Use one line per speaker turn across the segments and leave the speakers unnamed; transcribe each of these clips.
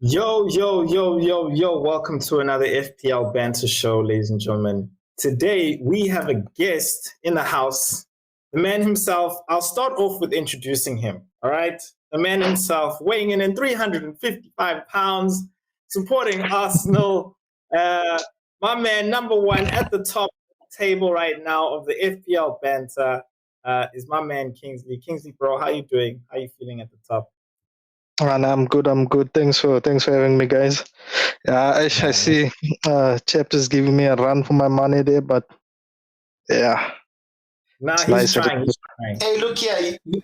Yo, yo, yo, yo, yo, welcome to another FPL Banter Show, ladies and gentlemen. Today, we have a guest in the house, the man himself. I'll start off with introducing him, all right? The man himself, weighing in at 355 pounds, supporting Arsenal. My man, number one at the top of the table right now of the FPL Banter is my man, Kingsley. Kingsley, bro, how you doing? How you feeling at the top?
And I'm good. I'm good. Thanks for having me, guys. Yeah, I see. Chap is giving me a run for my money there, but yeah,
Nah,
it's
he's
nice.
trying. He's trying.
Hey, look here. You're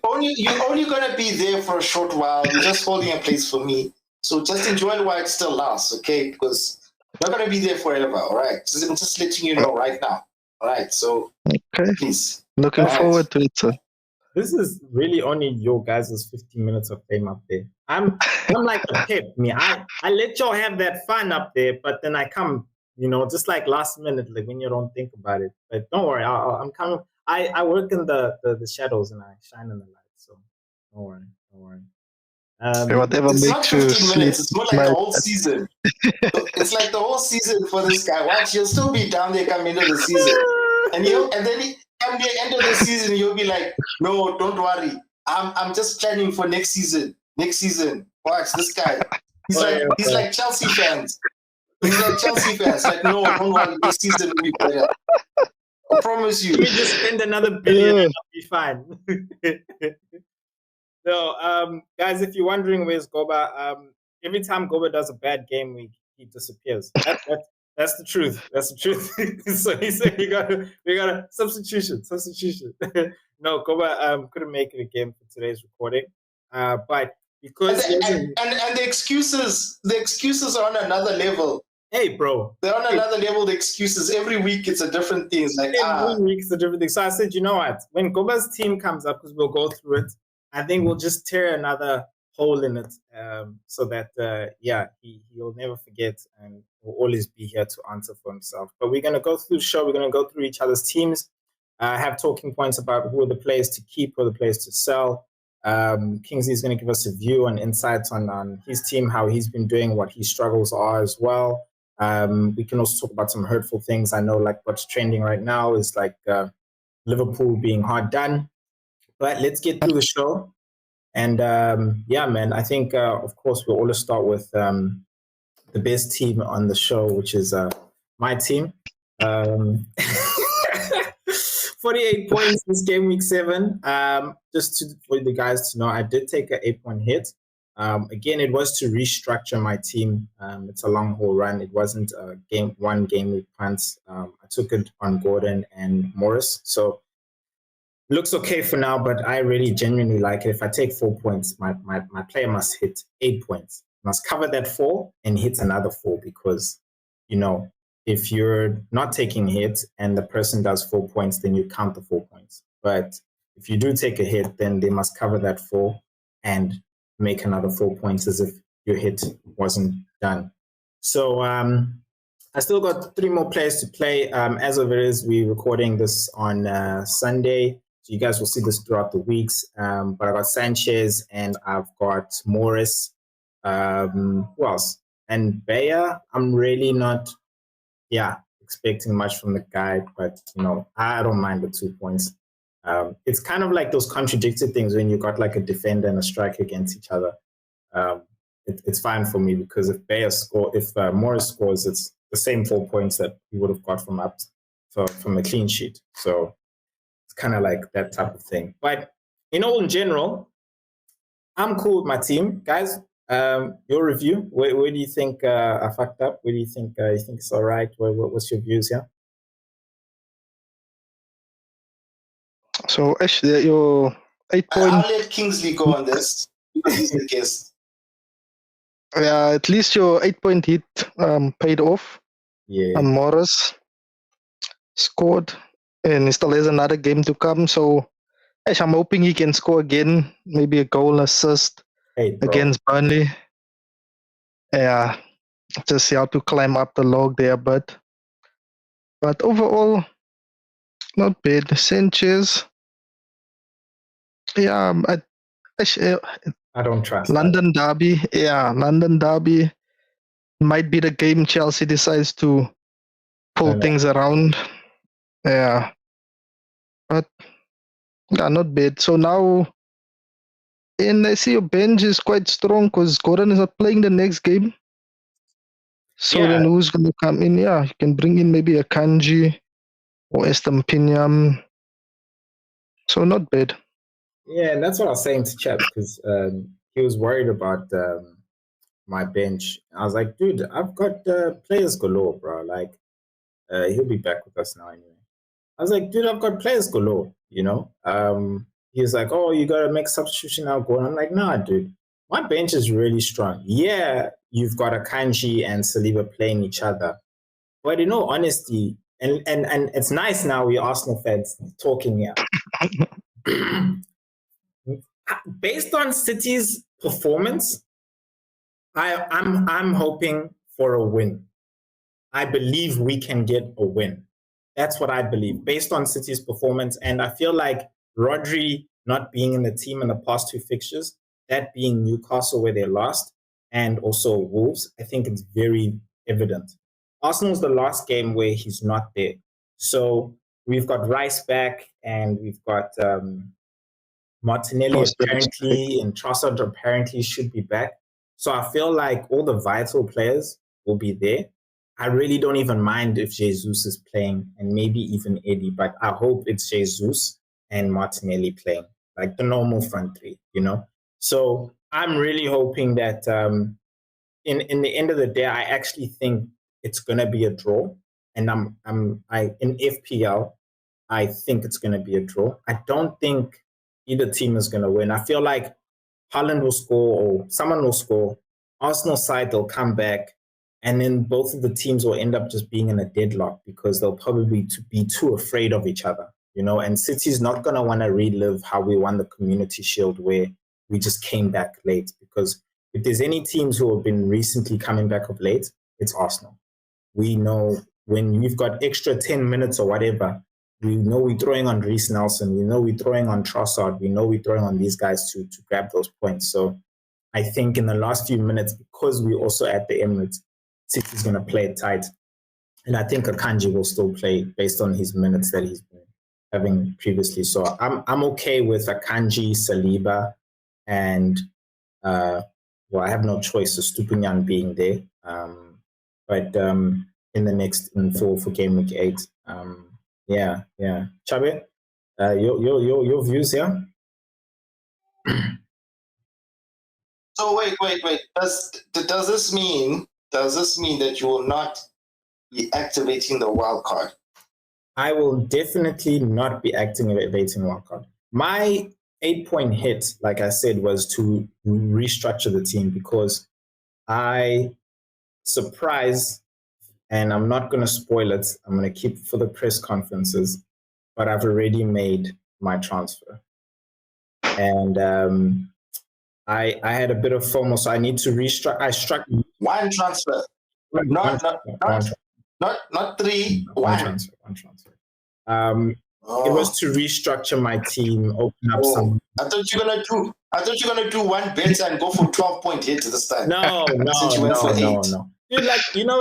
only gonna be there for a short while. You're just holding a place for me. So just enjoy it while it still lasts, okay? Because you're not gonna be there forever, all right? I'm just letting you know right now. All right. So
Okay.
please.
Looking
All right.
forward to it. Sir.
This is really only your guys' 15 minutes of fame up there. I'm like a pep. I let y'all have that fun up there, but then I come, just like last minute, like when you don't think about it. But don't worry, I'm coming. I work in the shadows and I shine in the light, so don't worry, don't worry.
Whatever
It's not
makes you
15
sleep.
minutes. It's more like the whole season. It's like the whole season for this guy. Watch, you'll still be down there coming into the season, and then come the end of the season, you'll be like, no, don't worry. I'm just planning for next season. Next season. Watch this guy. He's like Chelsea fans. He's like Chelsea fans. Like, no, don't worry. Next season will be better. I promise you.
Let me just spend another billion and I'll be fine. So, guys, if you're wondering where's Goba, every time Goba does a bad game week, he disappears. That's the truth. That's the truth. So he said we got a substitution. No, Goba couldn't make it again for today's recording. But because
and the excuses are on another level.
Hey, bro.
They're on another level, the excuses. Every week it's a different thing. It's like
every week it's a different thing. So I said, you know what? When Goba's team comes up, because we'll go through it, I think we'll just tear another hole in it, so that he'll never forget and will always be here to answer for himself. But we're gonna go through the show. We're gonna go through each other's teams, have talking points about who are the players to keep, who are the players to sell. Kingsley's gonna give us a view and insights on his team, how he's been doing, what his struggles are as well. We can also talk about some hurtful things. I know, like what's trending right now is like Liverpool being hard done. But let's get through the show. And man, I think, of course, we'll always start with the best team on the show, which is my team. 48 points this game, week 7. For the guys to know, I did take an 8-point hit. Again, it was to restructure my team. It's a long haul run. It wasn't a game week punts. I took it on Gordon and Morris. So looks okay for now, but I really genuinely like it. If I take 4 points, my player must hit 8 points. Must cover that 4 and hit another 4 because, if you're not taking hits and the person does 4 points, then you count the 4 points. But if you do take a hit, then they must cover that 4 and make another 4 points as if your hit wasn't done. So I still got 3 more players to play. As of it is, we're recording this on Sunday. So you guys will see this throughout the weeks. But I got Sanchez and I've got Morris. Who else? And Bayer, I'm really not expecting much from the guy, but I don't mind the 2 points. It's kind of like those contradicted things when you got like a defender and a striker against each other. It's fine for me because if Morris scores, it's the same 4 points that he would have got from a clean sheet. So it's kind of like that type of thing. But in general, I'm cool with my team, guys. Your review. Where do you think I fucked up? Where do you think it's all right? What's your views here?
So actually, your 8-point.
I'll let Kingsley go on this because he's the guest.
Yeah, at least your 8-point hit paid off.
Yeah.
Morris scored, and he still has another game to come. So, I'm hoping he can score again. Maybe a goal assist against Burnley. Yeah, just how to climb up the log there, but overall, not bad. Sanchez. Yeah,
I don't trust
London Derby. Yeah, London Derby might be the game Chelsea decides to pull things around. Yeah. But yeah, not bad. So now, and I see your bench is quite strong because Gordon is not playing the next game. So then who's going to come in? Yeah, you can bring in maybe a Kanji or Estampiniam. So not bad.
Yeah, and that's what I was saying to Chaps because he was worried about my bench. I was like, dude, I've got players galore, bro. Like, he'll be back with us now anyway. I was like, dude, I've got players galore, you know? He was like, oh, you got to make substitution now, Gordon. I'm like, nah, dude. My bench is really strong. Yeah, you've got Akanji and Saliba playing each other. But in all honesty, and it's nice now we Arsenal fans talking here. Based on City's performance, I'm hoping for a win. I believe we can get a win. That's what I believe based on City's performance. And I feel like Rodri not being in the team in the past two fixtures, that being Newcastle where they lost, and also Wolves, I think it's very evident. Arsenal's the last game where he's not there. So we've got Rice back and we've got Martinelli apparently and Trossard apparently should be back. So I feel like all the vital players will be there. I really don't even mind if Jesus is playing and maybe even Eddie, but I hope it's Jesus and Martinelli playing, like the normal front three, you know? So I'm really hoping that in the end of the day, I actually think it's going to be a draw. And in FPL, I think it's going to be a draw. I don't think either team is going to win. I feel like Haaland will score or someone will score. Arsenal side, they'll come back. And then both of the teams will end up just being in a deadlock because they'll probably be too afraid of each other, you know. And City's not going to want to relive how we won the Community Shield where we just came back late. Because if there's any teams who have been recently coming back of late, it's Arsenal. We know when you've got extra 10 minutes or whatever, we know we're throwing on Reece Nelson. We know we're throwing on Trossard. We know we're throwing on these guys to grab those points. So I think in the last few minutes, because we're also at the Emirates, City's going to play it tight. And I think Akanji will still play based on his minutes that he's been having previously. So I'm okay with Akanji, Saliba, and I have no choice of Stupinyan being there. But in the next for game week 8, yeah. Chabe, your views here?
So wait. Does this mean that you will not be activating the wild card?
I will definitely not be activating wild card. My 8-point hit, like I said, was to restructure the team because I surprised, and I'm not going to spoil it. I'm going to keep it for the press conferences, but I've already made my transfer. And I had a bit of FOMO, so I need to restructure. I struck
one transfer. Not 3.
One transfer. It was to restructure my team, open up some.
I thought you're gonna do one bet and go for 12-point hit this time.
No. Dude,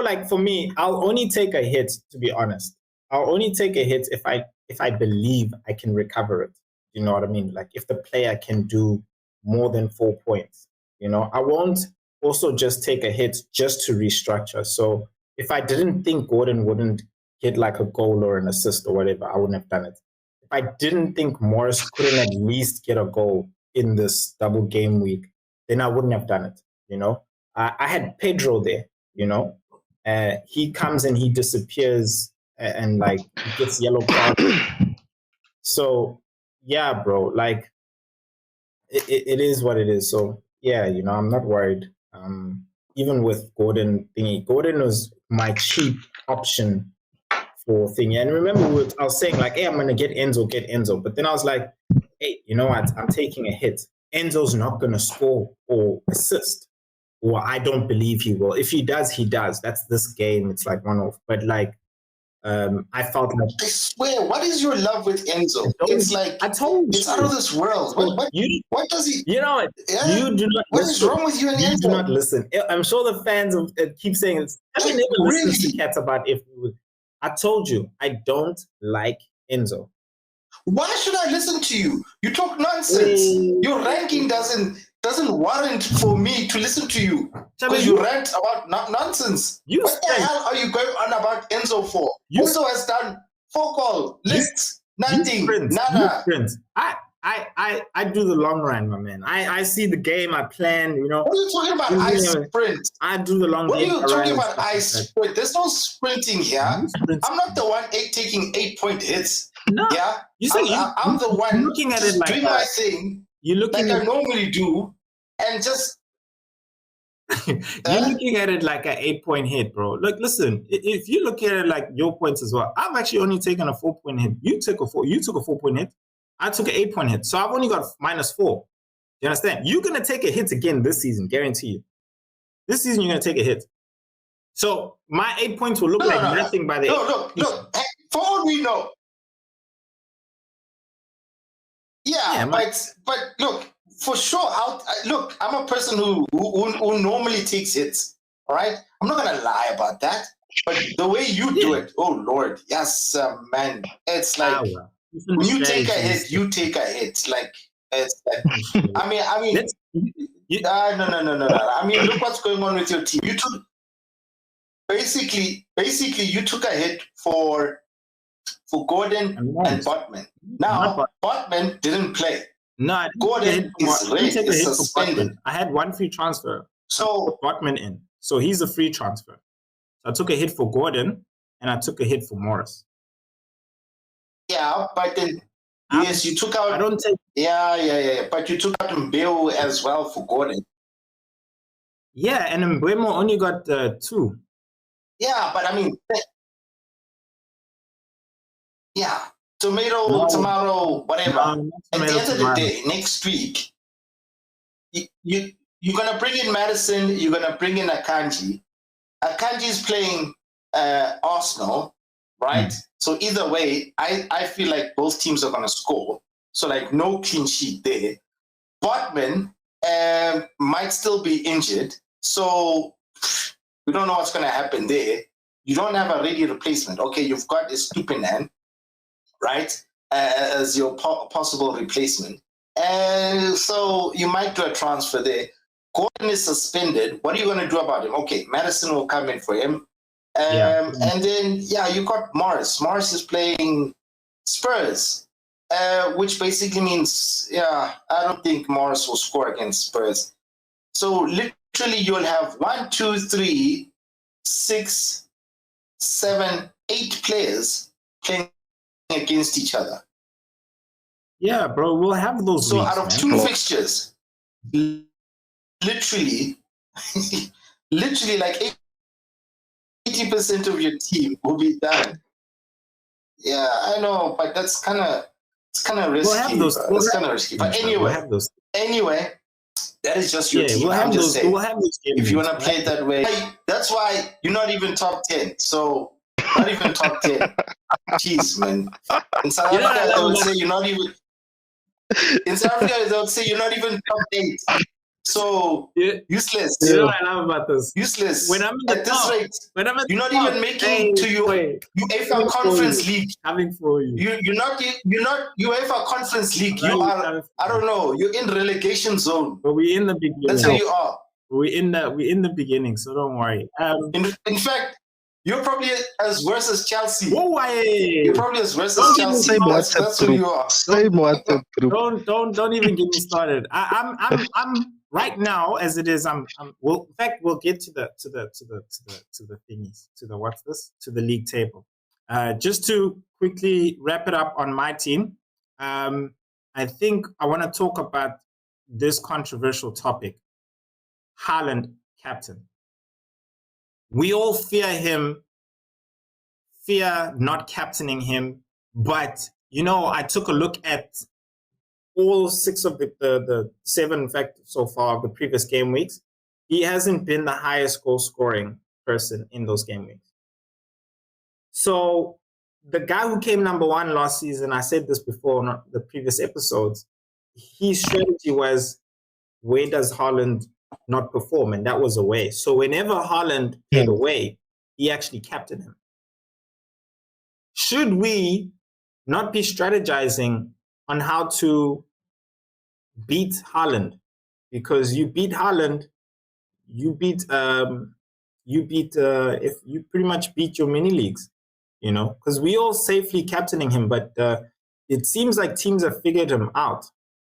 like for me, I'll only take a hit. To be honest, I'll only take a hit if I believe I can recover it. You know what I mean? Like if the player can do more than 4 points. You know, I won't also just take a hit just to restructure. So if I didn't think Gordon wouldn't get like a goal or an assist or whatever, I wouldn't have done it. If I didn't think Morris couldn't at least get a goal in this double game week, then I wouldn't have done it. You know, I had Pedro there, you know, he comes and he disappears and like he gets yellow card. So yeah, bro, like it is what it is. So yeah, you know, I'm not worried. Even with Gordon thingy, Gordon was my cheap option for thingy. And remember, I was saying like, hey, I'm gonna get Enzo. But then I was like, hey, you know what? I'm taking a hit. Enzo's not gonna score or assist, or I don't believe he will. If he does, he does. That's this game. It's like one off. But like, I felt like,
I swear, what is your love with Enzo? It's like
I told you,
it's out of this world. What does he?
You know what?
Yeah?
You do not.
What is wrong with you and Enzo?
You do not listen. I'm sure the fans keep saying this. Have you never listened to Cat about if? I told you I don't like Enzo.
Why should I listen to you? You talk nonsense. Your ranking doesn't warrant for me to listen to you because you rant about nonsense. What the hell are you going on about Enzo for? Enzo has done focal lists, nothing, nada.
I do the long run, my man. I see the game, I plan, you know.
What are you talking about? I sprint.
I do the long game.
What are you talking about? I sprint. There's no sprinting here. I'm not the one taking 8-point hits.
No.
Yeah. I'm the one
looking at it like
doing my thing. You're looking like I normally do, and just
you're looking at it like an 8-point hit, bro. Look, listen. If you look at it like your points as well, I've actually only taken a 4-point hit. You took a 4-point hit. I took an 8-point hit, so I've only got -4. You understand? You're gonna take a hit again this season, guarantee you. This season you're gonna take a hit. So my 8 points will look like nothing by the
look. For all we know. Yeah, but look, for sure. Look, I'm a person who normally takes hits. All right, I'm not gonna lie about that. But the way you do it, oh Lord, yes, man, it's like when you take a hit, you take a hit. Like it's like, I mean, no. I mean, look what's going on with your team. You took basically you took a hit for Gordon and Botman. Now, Botman didn't play.
No,
Gordon is suspended.
I had one free transfer.
So
Botman in. So he's a free transfer. So I took a hit for Gordon and I took a hit for Morris.
Yeah, but then yes, you took out.
I don't take.
Yeah. But you took out Mbeu as well for Gordon.
Yeah, and Mbeumo only got 2.
Yeah, but I mean, yeah, tomato, whatever. At the end of the day, next week, you're gonna bring in Madison. You're gonna bring in Akanji. Akanji is playing Arsenal, right? So either way, I feel like both teams are gonna score. So like no clean sheet there. Botman might still be injured, so we don't know what's gonna happen there. You don't have a ready replacement. Okay, you've got Estupinan, right, as your possible replacement. And so you might do a transfer there. Gordon is suspended. What are you going to do about him? Okay, Madison will come in for him. And then, you got Morris. Morris is playing Spurs, which basically means, I don't think Morris will score against Spurs. So literally you'll have 1, 2, 3, 6, 7, 8 players playing against each other.
Yeah, bro, we'll have those.
So weeks, out of 2 fixtures, literally like 80% of your team will be done. Yeah, I know, but that's kind of risky. We'll have those. It's kind of risky. But anyway, that is just your team. I'm just saying.
We'll have those
if you want to play it that way, that's why you're not even top 10. So not even top 10. Jeez, man. In South Africa, they would say you're not even. In South Africa, they would say you're not even top 8. So useless.
You know what I love about this?
Useless.
When I'm
at this rate, you're not even making to your UEFA Conference League.
Coming for you.
You're not UEFA Conference League. You are. I don't know. You're in relegation zone.
But we're in the beginning.
That's where you are.
We're in the beginning. So don't worry.
In fact, you're probably as worse as Chelsea.
You're
probably as worse as Chelsea. That's who you are.
Don't even get me started. I'm right now as it is. We'll get to the thingies, to the league table. Just to quickly wrap it up on my team. I think I want to talk about this controversial topic. Haaland captain. We all fear not captaining him. But, I took a look at all 6 of the 7, in fact, so far of the previous game weeks. He hasn't been the highest goal scoring person in those game weeks. So the guy who came number one last season, I said this before on the previous episodes, his strategy was, where does Haaland not perform? And that was away. So whenever Haaland played away, he actually captained him. Should we not be strategizing on how to beat Haaland? Because you beat Haaland, if you pretty much beat your mini leagues, because we all safely captaining him, but it seems like teams have figured him out.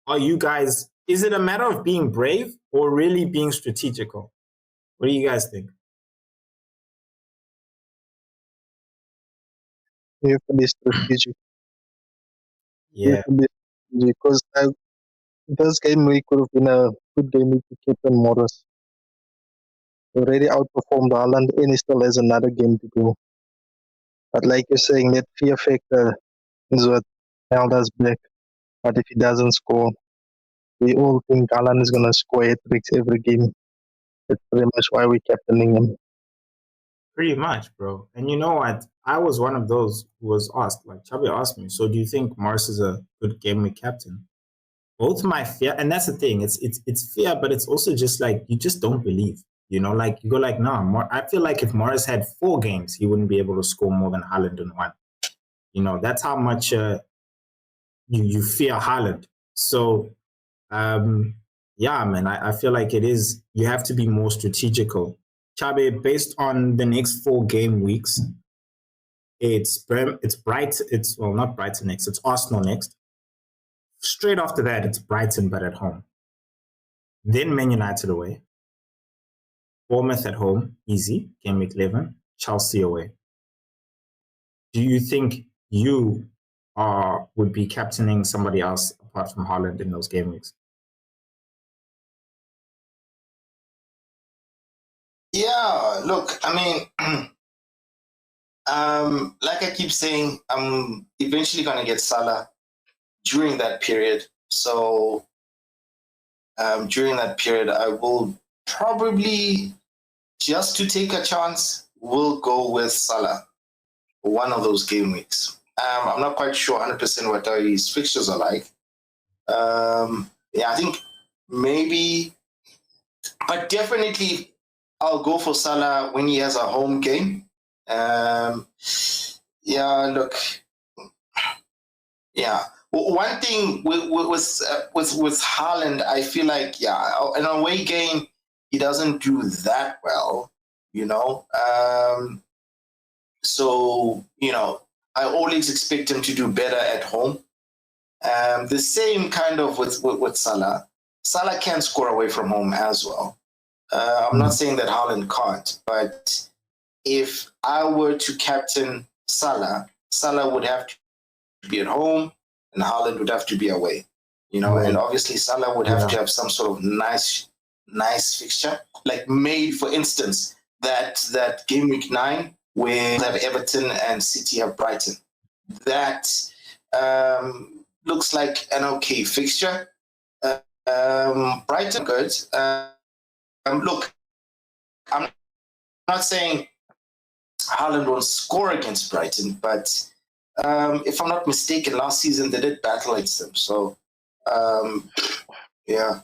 Are you guys? Is it a matter of being brave or really being strategical? What do you guys think?
You have to be strategic.
Yeah.
Because this game week could have been a good game week to Captain Morris. He already outperformed Haaland and he still has another game to go. But like you're saying, that fear factor is what held us back. But if he doesn't score, we all think Haaland is going to score hat-tricks every game. That's pretty much why we're captaining him.
Pretty much, bro. And you know what? I was one of those who was asked, like Chabi asked me, so do you think Morris is a good game week captain? Both my fear, and that's the thing, it's fear, but it's also just like, you just don't believe. Like you go like, no, I feel like if Morris had 4 games, he wouldn't be able to score more than Haaland in 1. That's how much you fear Haaland. So, yeah, man, I feel like it is, you have to be more strategical. Chabe, based on the next 4 game weeks, it's not Brighton next, it's Arsenal next. Straight after that, it's Brighton, but at home. Then Man United away. Bournemouth at home, easy, game week 11. Chelsea away. Do you think you would be captaining somebody else apart from Haaland in those game weeks?
Yeah, look, I mean, like I keep saying, I'm eventually going to get Salah during that period. So during that period, I will probably, just to take a chance, will go with Salah one of those game weeks. I'm not quite sure 100% what his fixtures are like. Yeah, I think maybe, but definitely I'll go for Salah when he has a home game. Yeah, look, yeah. One thing with Haaland, I feel like, yeah, an away game, he doesn't do that well, So, I always expect him to do better at home. The same kind of with Salah. Salah can score away from home as well. I'm not saying that Haaland can't, but if I were to captain Salah, Salah would have to be at home and Haaland would have to be away. And obviously Salah would have to have some sort of nice fixture. Like made, for instance, that game week 9 where we have Everton and City have Brighton. That looks like an okay fixture. Brighton good. Look, I'm not saying Haaland will score against Brighton, but if I'm not mistaken, last season they did battle against them. So, yeah,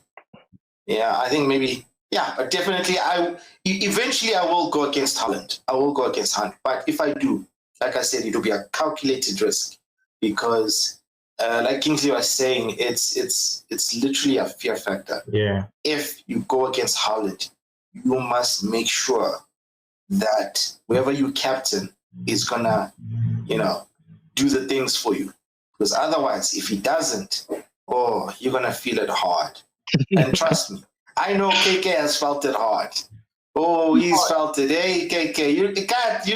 I think maybe, but definitely eventually I will go against Haaland. I will go against Haaland. But if I do, like I said, it'll be a calculated risk because, like Kingsley was saying, it's literally a fear factor.
Yeah.
If you go against Haaland, you must make sure that whoever you captain is gonna, do the things for you. Because otherwise, if he doesn't, you're gonna feel it hard. And trust me, I know KK has felt it hard. He's felt it. Hey, KK, you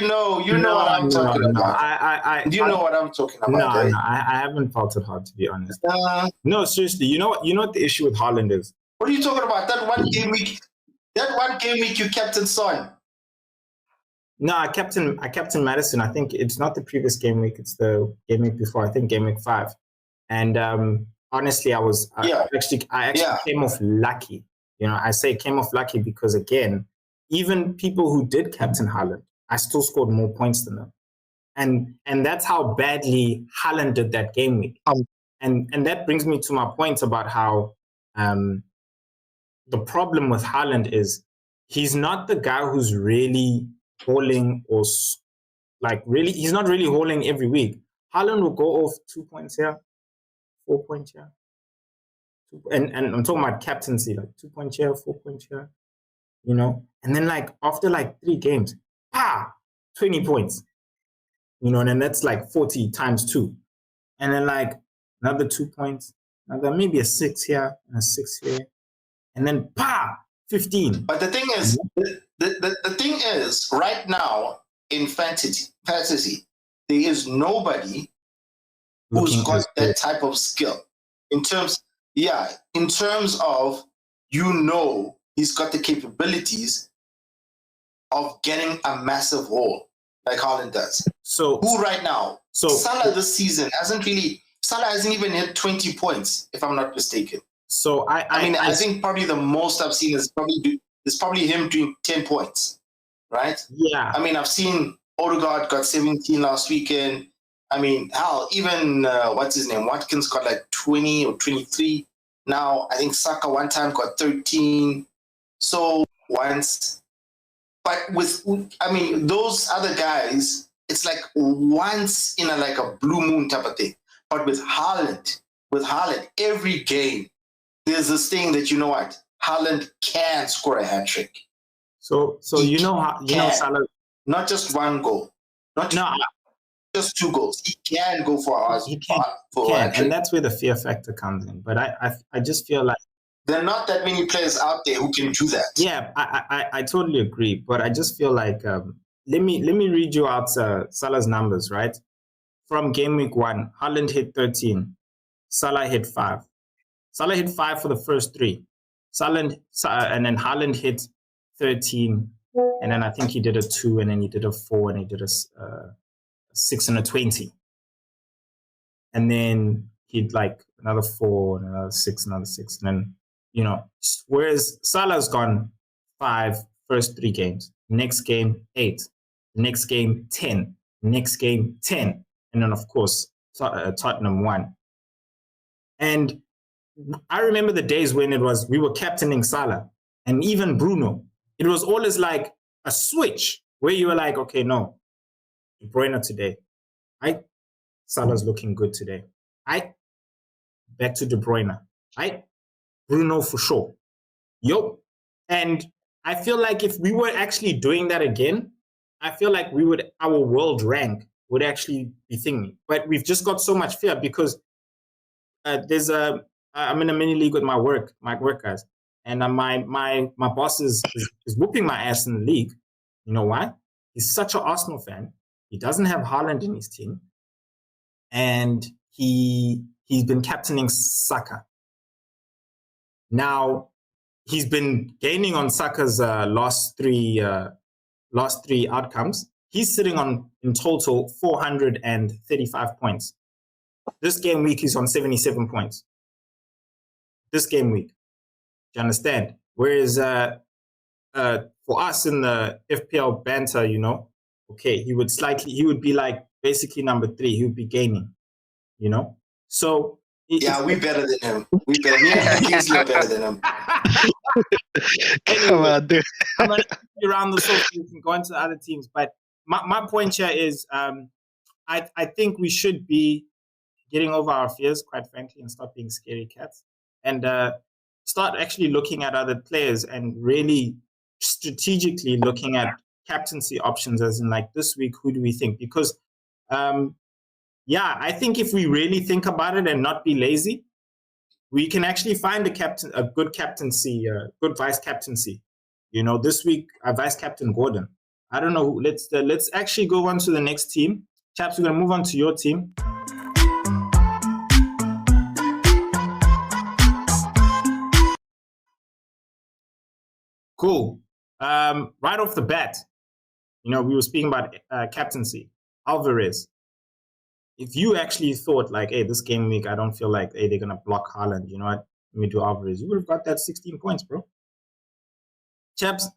know what I'm talking about. You know what I'm talking about.
No, I haven't felt it hard, to be honest. No, seriously, you know what the issue with Haaland is?
What are you talking about? That one game week you captain Son.
No, I captain Madison. I think it's not the previous game week; it's the game week before. I think game week 5. And honestly, I actually came off lucky. I say came off lucky because again, even people who did captain Haaland, I still scored more points than them. And that's how badly Haaland did that game week. And that brings me to my point about how the problem with Haaland is he's not the guy who's really hauling or he's not really hauling every week. Haaland will go off 2 points here, 4 points here. And I'm talking about captaincy, like 2 points here, 4 points here, you know? And then like after like 3 games, 20 points, you know, and then that's like 40 times 2. And then like another 2 points, another maybe a 6 here and a 6 here. And then 15.
But the thing is, the thing is, right now in fantasy, there is nobody who's got that type of skill. In terms of, you know, he's got the capabilities of getting a massive haul like Haaland does.
So
who right now? So Salah this season hasn't even hit 20 points, if I'm not mistaken.
So
I think probably the most I've seen is probably him doing 10 points, right?
Yeah.
I mean, I've seen Odegaard got 17 last weekend. I mean, hell, even what's his name? Watkins got like 20 or 23. Now I think Saka one time got 13. So once, but those other guys, it's like once in a blue moon type of thing. But with Haaland, every game, there's this thing that, you know what, Haaland can score a hat trick.
So Salah,
not just one goal, just 2 goals. He can go for a hat trick.
And that's where the fear factor comes in. But I just feel like
there are not that many players out there who can do that.
Yeah, I totally agree. But I just feel like let me read you out Salah's numbers, right? From game week 1, Haaland hit 13, Salah hit 5. Salah hit 5 for the first 3. And then Haaland hit 13, and then I think he did a 2, and then he did a 4, and he did a 6 and a 20. And then he'd like another 4, and another 6, another 6, and then, you know, whereas Salah's gone 5 first 3 games, next game 8, next game 10, next game 10, and then of course Tottenham won. And I remember the days when we were captaining Salah and even Bruno. It was always like a switch where you were like, okay, no, De Bruyne today. Salah's looking good today. Back to De Bruyne. Bruno for sure. And I feel like if we were actually doing that again, I feel like our world rank would actually be thingy. But we've just got so much fear because I'm in a mini league with my work guys, and my boss is whooping my ass in the league. You know why? He's such an Arsenal fan. He doesn't have Haaland in his team, and he's been captaining Saka. Now he's been gaining on Saka's last three outcomes. He's sitting on in total 435 points. This game week he's on 77 points. This game week. Do you understand? Whereas for us in the FPL banter, you know, okay, he would be like basically number 3. He would be gaining, you know? So
yeah, we better than him. Me and Kingsley are better than him.
Anyway, come on, dude. I'm going to around the circle. We can go into other teams. But my point here is I think we should be getting over our fears, quite frankly, and stop being scary cats. And start actually looking at other players and really strategically looking at captaincy options, as in like this week, who do we think? Because, I think if we really think about it and not be lazy, we can actually find a good captaincy, good vice captaincy. You know, this week, vice captain Gordon. I don't know. Let's actually go on to the next team. Chaps, we're going to move on to your team. Cool. Right off the bat, you know, we were speaking about captaincy. Alvarez. If you actually thought like, hey, this game week, I don't feel like, hey, they're going to block Haaland, you know what? Let me do Alvarez. You would have got that 16 points, bro. Chaps,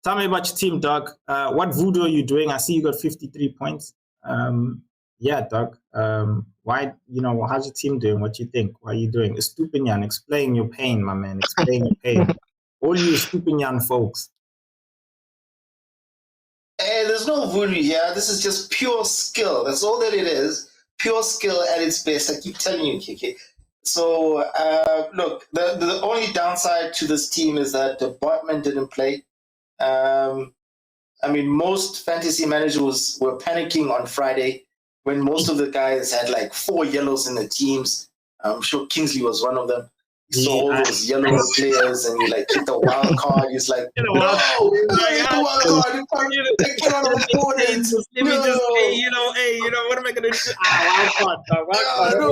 tell me about your team, Doug. What voodoo are you doing? I see you got 53 points. Yeah, Doug. Why? How's your team doing? What do you think? What are you doing? Stupinyan, explain your pain, my man. Explain your pain. All you Stupinyan folks.
Hey, there's no voodoo here. This is just pure skill. That's all that it is. Pure skill at its best. I keep telling you, Kiki. So, look, the only downside to this team is that the Botman didn't play. I mean, most fantasy managers were panicking on Friday when most of the guys had like 4 yellows in the teams. I'm sure Kingsley was one of them. He saw all those yellow players and he like hit the wild card. He's like, no, hit the wild card. I cannot afford it.
Let me just, what am I going to do? Wild card.
No,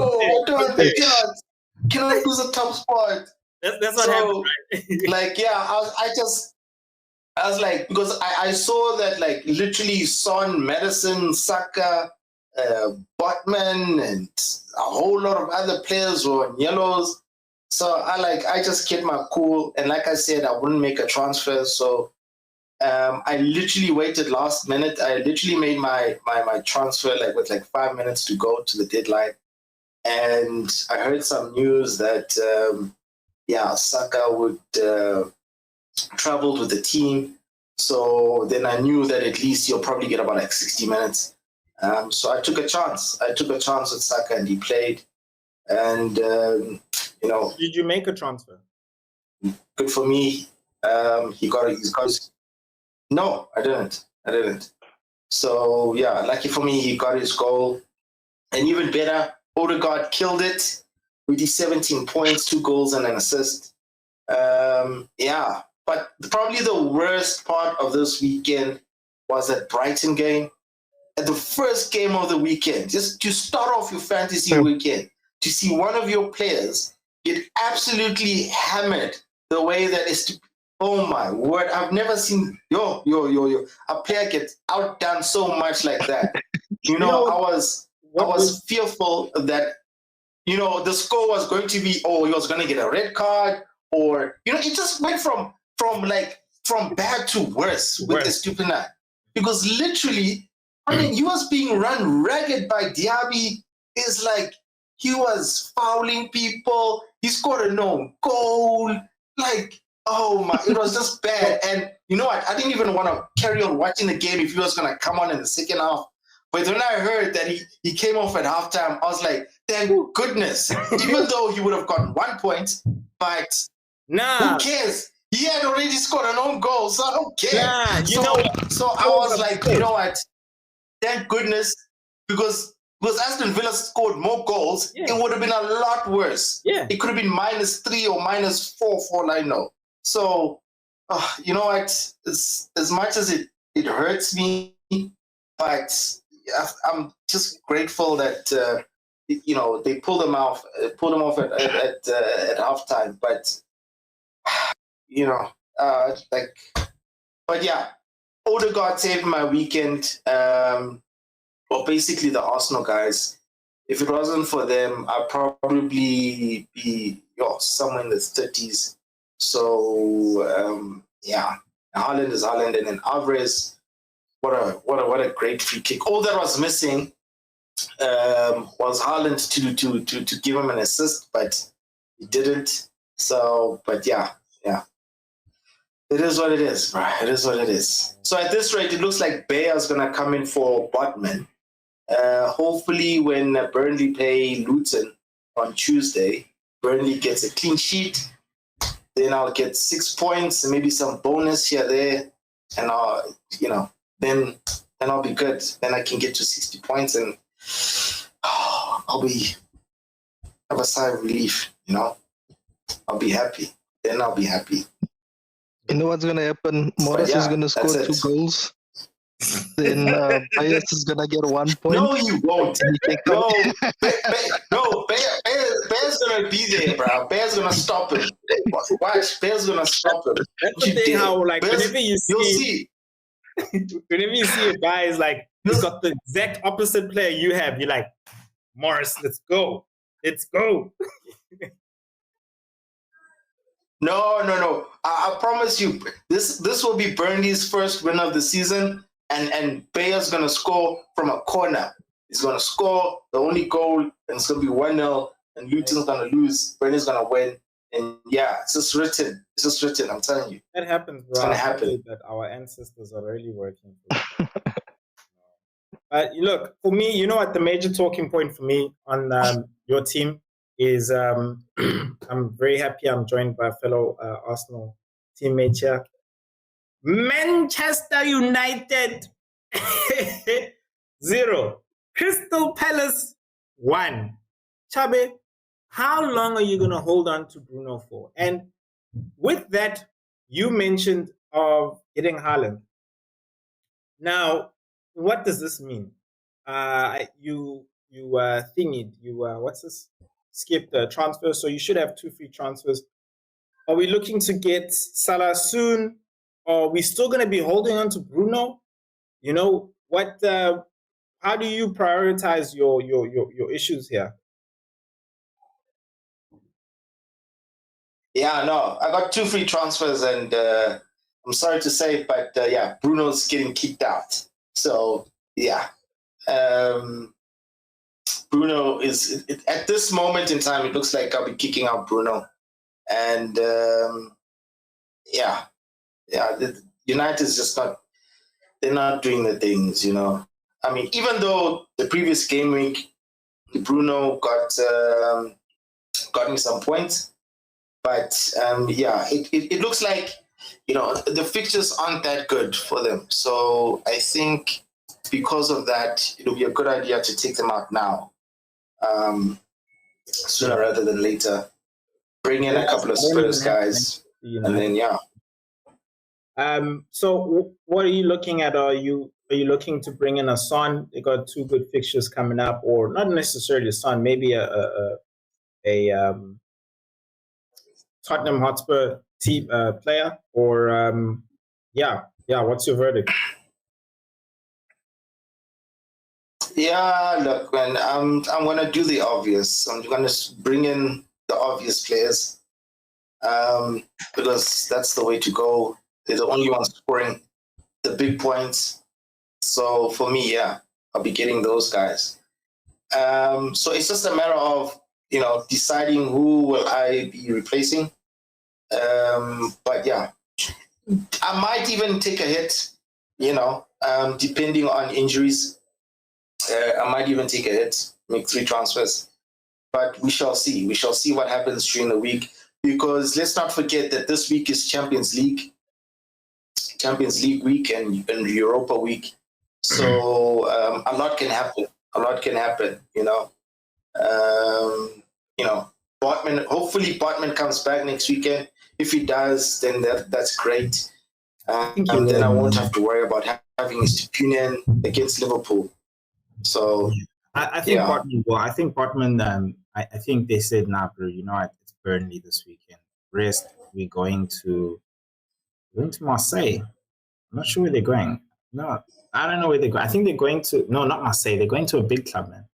cannot lose a top spot.
That's what happened, right?
Like, yeah, I was like, because I saw that like literally Son, Madison, Saka, Botman, and a whole lot of other players were on yellows. So I just kept my cool, and like I said, I wouldn't make a transfer. So I literally waited last minute. I literally made my transfer with 5 minutes to go to the deadline, and I heard some news that Saka would traveled with the team. So then I knew that at least he'll probably get about 60 minutes. So I took a chance. I took a chance with Saka, and he played. And
did you make a transfer?
Good for me. He got his. No, I didn't. So yeah, lucky for me, he got his goal. And even better, Odegaard killed it with his 17 points, 2 goals and an assist. But probably the worst part of this weekend was that Brighton game. At the first game of the weekend, just to start off your fantasy weekend, to see one of your players get absolutely hammered the way that is. Oh my word! I've never seen a player get outdone so much like that. I was fearful that the score was going to be, he was going to get a red card, or it just went from bad to worse with the stupid night. Because literally, I mean, he was being run ragged by Diaby. It's like he was fouling people. He scored a no goal. Oh my, it was just bad. And you know what? I didn't even want to carry on watching the game if he was going to come on in the second half. But when I heard that he came off at halftime, I was like, thank goodness. Even though he would have gotten 1 point, but who cares? He had already scored an own goal, so I don't care. So I was like, you know what? Thank goodness, because Aston Villa scored more goals, it would have been a lot worse.
Yeah.
It could have been -3 or -4 for all I know. So, you know what? As much as it hurts me, but I'm just grateful that they pulled them off at halftime. But but yeah, Odegaard saved my weekend. Well, basically the Arsenal guys. If it wasn't for them, I'd probably be somewhere in the 30s. So Haaland is Haaland, and then Alvarez. What a great free kick! All that was missing was Haaland to give him an assist, but he didn't. So, but yeah. It is what it is, bro. It is what it is. So at this rate, it looks like Bayer's going to come in for Botman. Hopefully when Burnley play Luton on Tuesday, Burnley gets a clean sheet. Then I'll get 6 points and maybe some bonus here, there. And then I'll be good. Then I can get to 60 points and have a sigh of relief, I'll be happy. Then I'll be happy.
You know what's going to happen? Morris is going to score 2 goals. Then Bias is going to get 1 point.
No, you won't. No, Bear's going to be there, bro. Bear's going to stop him. Watch, Bear's going to stop him.
That's the thing how, whenever you see a guy is he's got the exact opposite player you have, you're like, Morris, let's go. Let's go.
No. I promise you, this will be Burnley's first win of the season. and Bayer's going to score from a corner. He's going to score the only goal, and it's going to be 1-0, and Luton's going to lose. Burnley's going to win. And yeah, it's just written. It's just written. I'm telling you.
That happens, bro.
It's going to happen.
That our ancestors are really working for. Look, for me, you know what? The major talking point for me on your team is I'm very happy I'm joined by a fellow Arsenal teammate here. Manchester United 0. Crystal Palace 1. Chabe, how long are you going to hold on to Bruno for? And with that, you mentioned of getting Haaland. Now, what does this mean? You thingied. What's this? Skipped the transfer, so you should have 2 free transfers. Are we looking to get Salah soon? Or are we still going to be holding on to Bruno? You know what? How do you prioritize your issues here?
Yeah, no, I got 2 free transfers, and I'm sorry to say, but yeah, Bruno's getting kicked out. So yeah, Bruno is at this moment in time. It looks like I'll be kicking out Bruno, and yeah, United is just not. They're not doing the things, you know. I mean, even though the previous game week, Bruno got me some points, but yeah, it looks like, you know, the fixtures aren't that good for them. So I think because of that, it'll be a good idea to take them out now, sooner rather than later. Bring in a couple of Spurs guys, and then yeah.
So what are you looking at? Are you looking to bring in a Son? They got 2 good fixtures coming up, or not necessarily a Son, maybe a Tottenham Hotspur team player, or yeah. What's your verdict?
Yeah, look, man, I'm gonna do the obvious. I'm gonna bring in the obvious players, because that's the way to go. They're the only ones scoring the big points. So for me, yeah, I'll be getting those guys. So it's just a matter of, you know, deciding who will I be replacing. But yeah, I might even take a hit, you know, depending on injuries. I might even take a hit, make 3 transfers. But we shall see. We shall see what happens during the week. Because let's not forget that this week is Champions League week and Europa week. So a lot can happen. You know. You know, Botman. Hopefully, Botman comes back next weekend. If he does, then that's great. And then I won't have to worry about having Stupinian against Liverpool. So
I think Botman. Well, I think Botman. I think they said, nah, bro. You know, it's Burnley this weekend. Rest. We're going to Marseille. I'm not sure where they're going. No, I don't know where they're going. I think they're going to not Marseille. They're going to a big club, man.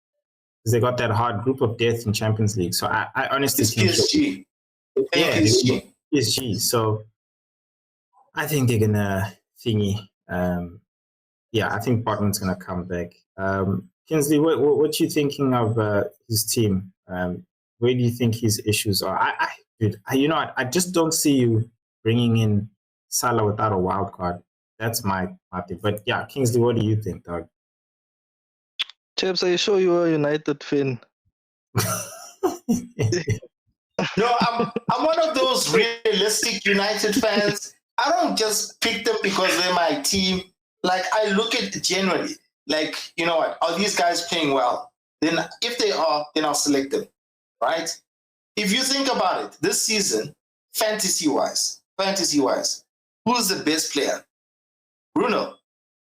Because they got that hard group of death in Champions League. So I honestly think
PSG.
Yeah, PSG. So I think they're gonna thingy. Yeah, I think Botman's gonna come back. Kinsley, what you thinking of his team? Where do you think his issues are? I just don't see you bringing in Salah without a wild card. That's my thing. But yeah, Kingsley, what do you think, dog?
Chaps, are you sure you are a United fan?
No, I'm one of those realistic United fans. I don't just pick them because they're my team. Like, I look at it generally. Like, you know what? Are these guys playing well? Then if they are, then I'll select them, right? If you think about it, this season, fantasy-wise, who's the best player? Bruno,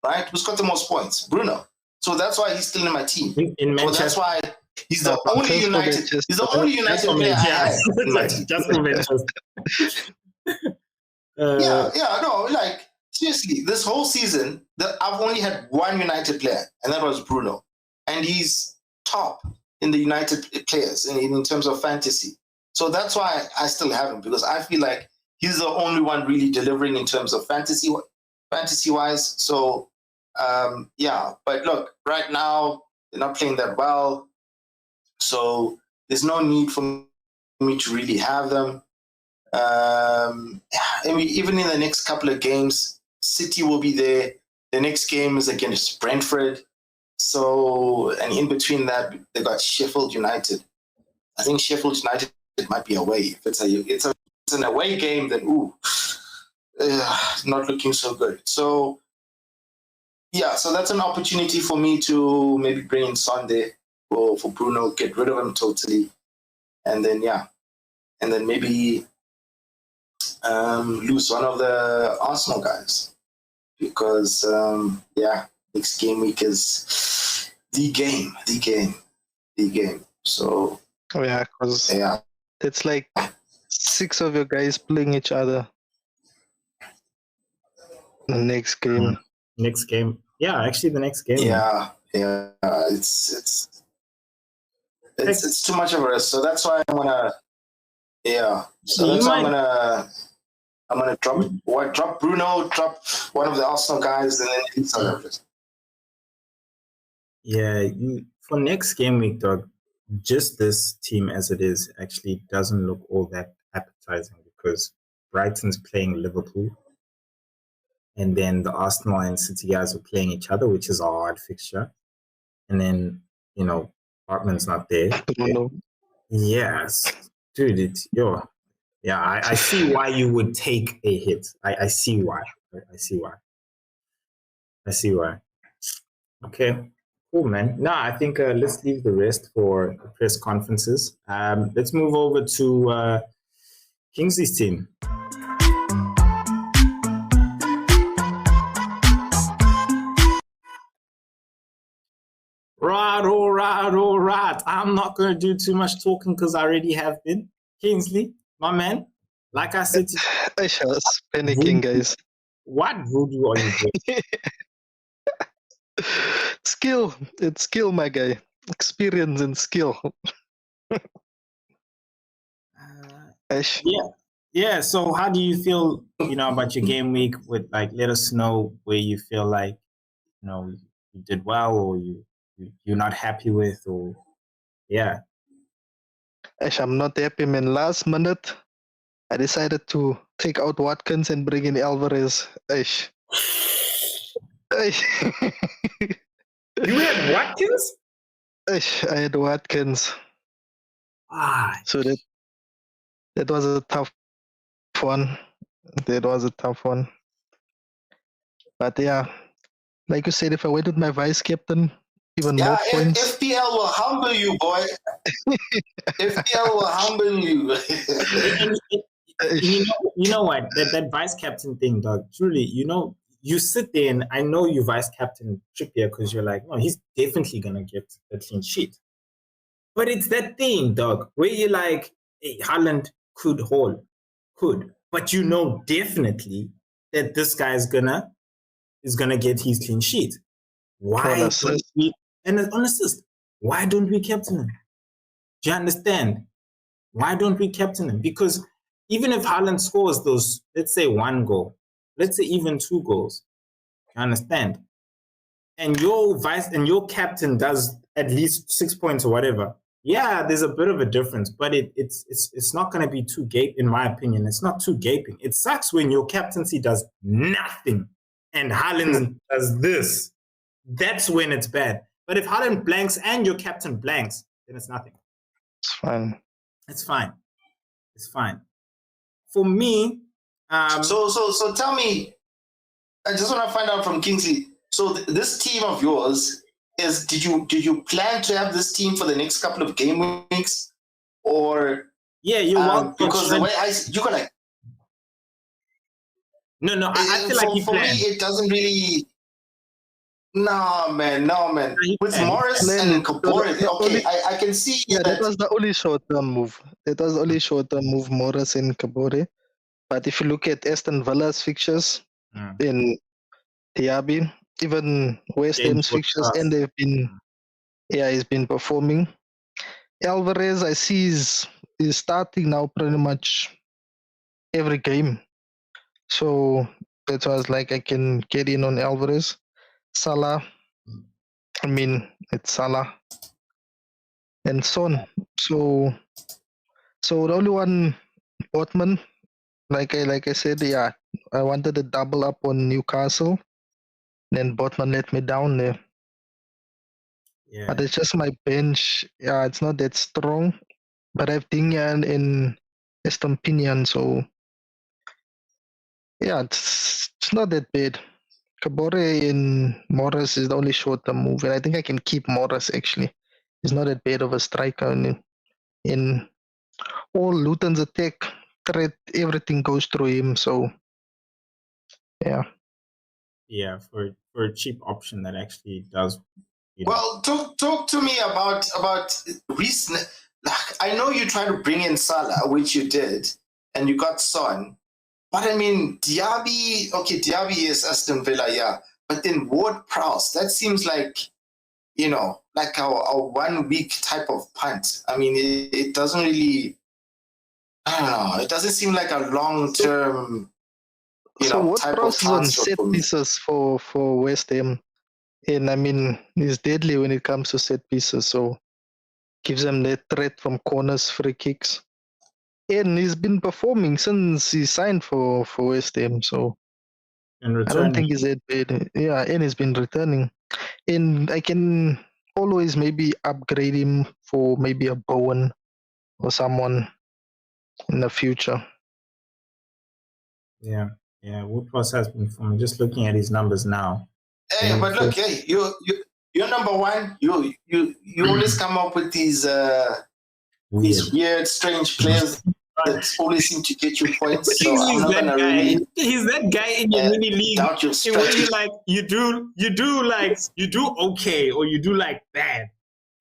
right? Who's got the most points? Bruno. So that's why he's still in my team.
In Manchester.
That's why he's the only United. He's the only United player I have in my team.
Just for Manchester.
No, like seriously, this whole season, I've only had one United player, and that was Bruno, and he's top in the United players in terms of fantasy. So that's why I still have him, because I feel like he's the only one really delivering in terms of fantasy-wise. So Yeah, but look, right now they're not playing that well, so there's no need for me to really have them. I mean, even in the next couple of games, City will be there. The next game is against Brentford. So, and in between that, they got Sheffield United. I think Sheffield United might be away. If it's an away game, then not looking so good. So, yeah, so that's an opportunity for me to maybe bring in Sunday for Bruno, get rid of him totally, and then maybe lose one of the Arsenal guys because next game week is the game. So
because it's like 6 of your guys playing each other. The next game.
Yeah, actually, the next game.
Yeah. It's too much of a risk. So that's why I'm gonna. Yeah. So that's why I'm gonna drop Bruno, drop one of the Arsenal guys, and then South Africa.
Yeah, for next game week, dog, just this team as it is actually doesn't look all that appetizing because Brighton's playing Liverpool, and then the Arsenal and City guys are playing each other, which is a hard fixture. And then, Hartman's not there. Yes, dude, I see why you would take a hit. I see why. Okay, cool, man. Now I think let's leave the rest for the press conferences. Let's move over to Kingsley's team. All right. I'm not going to do too much talking because I already have been. Kingsley, my man, like I said,
I was panicking, guys.
What voodoo are you doing?
Skill. It's skill, my guy. Experience and skill.
Yeah. So how do you feel, about your game week? Let us know where you feel like, you did well or you're not happy with, or yeah.
I'm not happy, man. Last minute, I decided to take out Watkins and bring in Alvarez.
You had Watkins?
I had Watkins. So that was a tough one. But yeah, like you said, if I went with my vice captain, even more points.
FPL will humble you, boy. FPL will humble you.
You know what? That vice captain thing, dog. Truly, you sit there and I know you vice captain Trippier because you're like, no, he's definitely gonna get a clean sheet. But it's that thing, dog, where you're like, hey, Haaland could, but definitely that this guy is gonna get his clean sheet. Why don't we? And on assist, why don't we captain him? Do you understand? Why don't we captain him? Because even if Haaland scores those, let's say 1 goal, let's say even 2 goals, you understand? And your captain does at least 6 points or whatever. Yeah, there's a bit of a difference, but it's not going to be too gaping, in my opinion. It's not too gaping. It sucks when your captaincy does nothing and Haaland does this. That's when it's bad. But if Haaland blanks and your captain blanks, then it's nothing.
It's fine.
It's fine. For me,
so tell me, I just want to find out from Kingsley. So this team of yours did you plan to have this team for the next couple of game weeks, or
you're welcome
because the way you're gonna.
No, I feel like
for me it doesn't really. No man. With Morris and Kabore, okay, I can see.
Yeah, that was the only short-term move. Morris and Kabore. But if you look at Aston Villa's fixtures in Diaby, even West Ham's fixtures, and he's been performing. Alvarez, I see is starting now pretty much every game. So that's why I was like, I can get in on Alvarez. Salah. I mean, it's Salah and Son. So the only one, Botman, like I said, yeah, I wanted to double up on Newcastle. Then Botman let me down there.
Yeah.
But it's just my bench. Yeah, it's not that strong. But I have Dingan in Estampinian, so yeah, it's not that bad. Kabore in Morris is the only short-term move, and I think I can keep Morris actually. He's not that bad of a striker. In all Luton's attack threat, everything goes through him. So yeah.
Yeah, for a cheap option that actually does.
Well, talk to me about recent. I know you try to bring in Salah, which you did, and you got Son. But I mean, Diaby is Aston Villa, yeah. But then Ward-Prowse, that seems like, like a 1 week type of punt. I mean, it doesn't really, I don't know, it doesn't seem like a long-term,
So
type of
Ward-Prowse is on
transfer
set
for me.
pieces for West Ham. And I mean, he's deadly when it comes to set pieces. So gives them that threat from corners, free kicks. And he's been performing since he signed for West Ham. So I don't think he's that bad. Yeah, and he's been returning. And I can always maybe upgrade him for maybe a Bowen or someone in the future.
Yeah, Woodcross has been from just looking at his numbers now.
Hey, but look, hey, you're number one. You always come up with these weird, strange players that always seem to get you points. So I'm not gonna really.
He's that guy in your mini league
doubt your
where you like you do okay or you do like bad,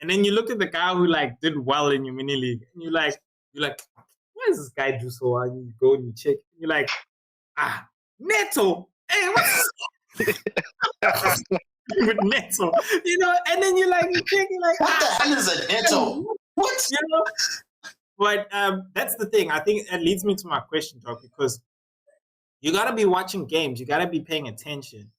and then you look at the guy who like did well in your mini league, and you're like, why does this guy do so well? And you go and you check, and you're like, Neto. Hey, what's with Neto? And then you're like,
what the hell is a Neto? What?
But that's the thing. I think it leads me to my question, Doc, because you gotta be watching games. You gotta be paying attention.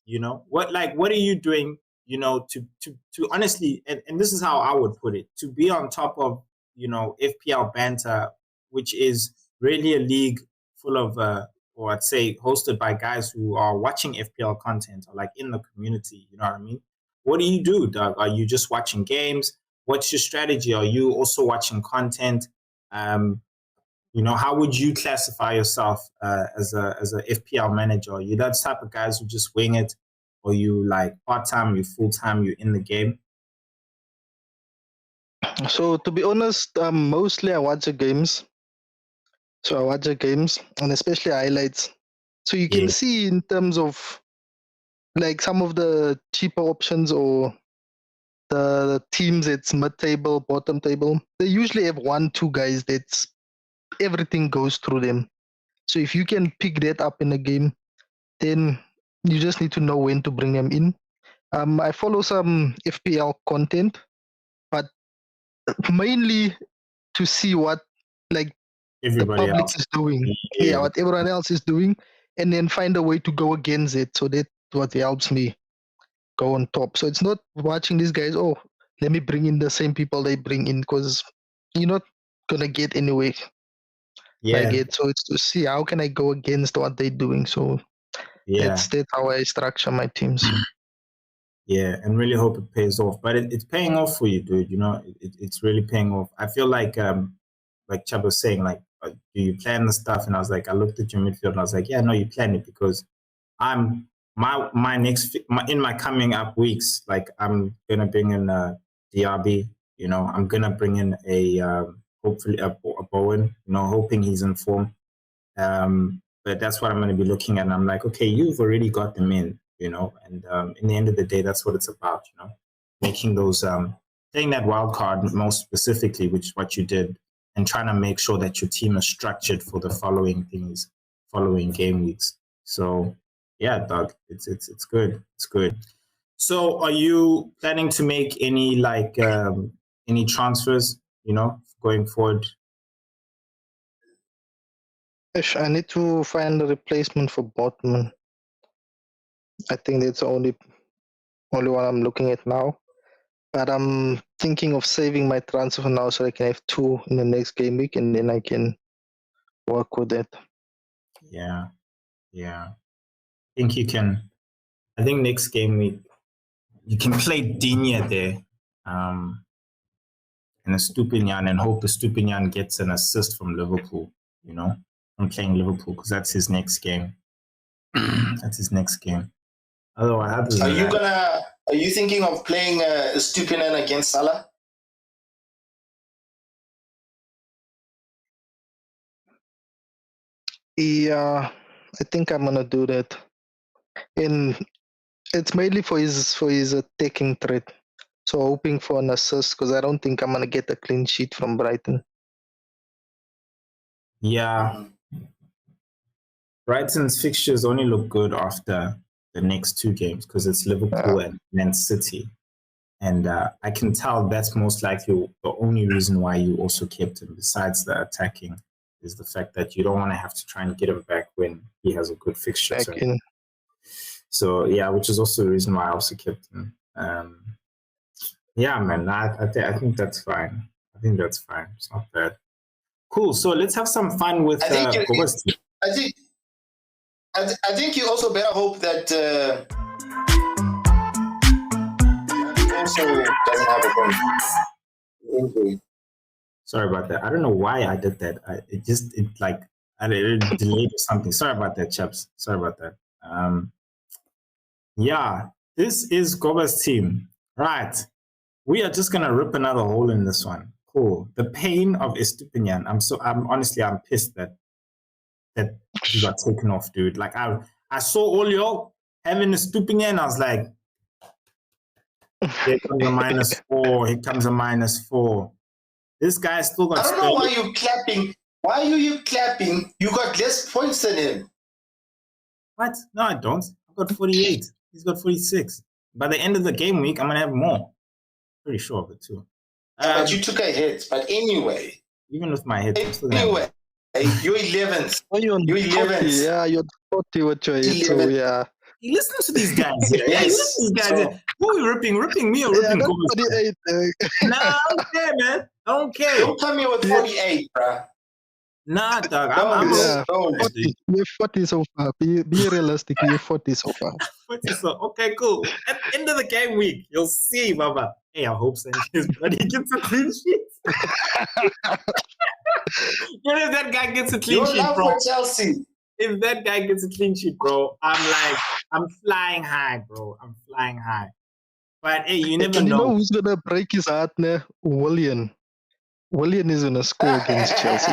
What are you doing? To honestly, and this is how I would put it: to be on top of FPL banter, which is really a league full of, or I'd say hosted by guys who are watching FPL content or like in the community. You know what I mean? What do you do, Doug? Are you just watching games? What's your strategy? Are you also watching content? How would you classify yourself as a FPL manager? Are you that type of guys who just wing it, or you like part-time, you full-time, you in the game?
So to be honest, mostly I watch the games. So I watch the games and especially highlights. So you can see in terms of like some of the cheaper options or the teams it's mid-table, bottom table, they usually have 1-2 guys that's everything goes through them. So if you can pick that up in a game, then you just need to know when to bring them in. I follow some FPL content, but mainly to see what like
everybody
the public
else
is doing. Yeah, what everyone else is doing, and then find a way to go against it. So that's what helps me go on top. So it's not watching these guys, oh, let me bring in the same people they bring in, because you're not gonna get anywhere like it. So it's to see how can I go against what they're doing. So that's how I structure my teams.
Yeah, and really hope it pays off. But it's paying off for you, dude. It's really paying off. I feel like Chubb was saying, like, do you plan the stuff? And I was like, I looked at your midfield and I was like, yeah, no, you plan it, because I'm in my coming up weeks, like I'm gonna bring in DRB. I'm gonna bring in a hopefully a Bowen. Hoping he's in form. But that's what I'm going to be looking at. And I'm like, okay, you've already got them in, and in the end of the day, that's what it's about, making those, playing that wild card most specifically, which is what you did, and trying to make sure that your team is structured for the following game weeks. So yeah, Doug, it's good. It's good. So are you planning to make any any transfers, going forward?
I need to find a replacement for Botman. I think that's the only only one I'm looking at now. But I'm thinking of saving my transfer now so I can have 2 in the next game week, and then I can work with it.
Yeah. I think you can. I think next game week you can play Digne there, and a Stupinian, and hope the Stupinian gets an assist from Liverpool. From playing Liverpool, because that's his next game. That's his next game. Otherwise,
Are you thinking of playing Stupinian against Salah?
Yeah, I think I'm gonna do that. And it's mainly for his attacking threat. So hoping for an assist, because I don't think I'm gonna get a clean sheet from Brighton.
Yeah. Brighton's fixtures only look good after the next 2 games, because it's Liverpool and Man City. And I can tell that's most likely the only reason why you also kept him, besides the attacking, is the fact that you don't want to have to try and get him back when he has a good fixture. So, yeah, which is also the reason why I also kept him. Yeah, man, I think that's fine. It's not bad. Cool. So let's have some fun with Goba's team.
I think you also better hope that also doesn't have a point.
Sorry about that. I don't know why I did that. It delayed or something. Sorry about that, chaps. Sorry about that. Yeah, this is Goba's team. Right. We are just gonna rip another hole in this one. Cool. The pain of Estupinian. I'm pissed that he got taken off, dude. Like I saw Olio having Estupinian. I was like, here comes a -4. Here comes a -4. This guy still got.
I don't know why you're clapping. Why are you clapping? You got less points than him.
What? No, I don't. I've got 48. He's got 46. By the end of the game week, I'm gonna have more. Pretty sure of it too.
But you took a hit. But anyway.
Even with my hit,
anyway, you're 11th.
You're 11th. Yeah, you're 40 with your hit. So yeah.
You listen to these guys here. Yeah, you listen to these guys here. Who are you ripping me or ripping Gomes?
48.
Nah, I don't care, man. I don't care.
Don't come here with 48, bruh.
Nah, dog.
You're 40 so far. Be realistic. You're 40 so far.
40 so. Okay, cool. At the end of the game week, you'll see, Baba. Hey, I hope Sanchez, but he gets a clean sheet. If that guy gets a clean sheet, bro.
For Chelsea.
If that guy gets a clean sheet, bro, I'm flying high, bro. I'm flying high. But hey, you never know.
You know who's gonna break his heart now? William is gonna score against Chelsea.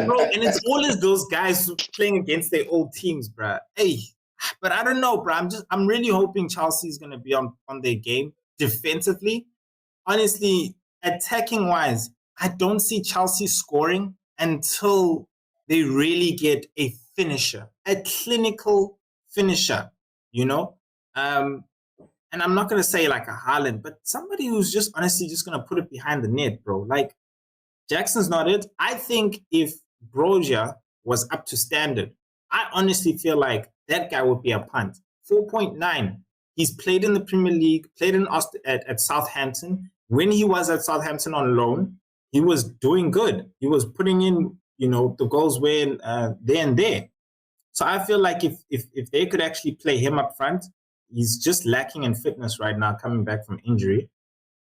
Bro, and it's always those guys playing against their old teams, bro. Hey, but I don't know, bro. I'm really hoping Chelsea is gonna be on their game defensively. Honestly, attacking wise, I don't see Chelsea scoring until they really get a finisher, a clinical finisher, and I'm not going to say like a Haaland, but somebody who's just honestly just going to put it behind the net, bro. Like, Jackson's not it. I think if Broja was up to standard, I honestly feel like that guy would be a punt. 4.9. He's played in the Premier League, played at Southampton. When he was at Southampton on loan, he was doing good. He was putting in, the goals there and there. So I feel like if they could actually play him up front, he's just lacking in fitness right now, coming back from injury.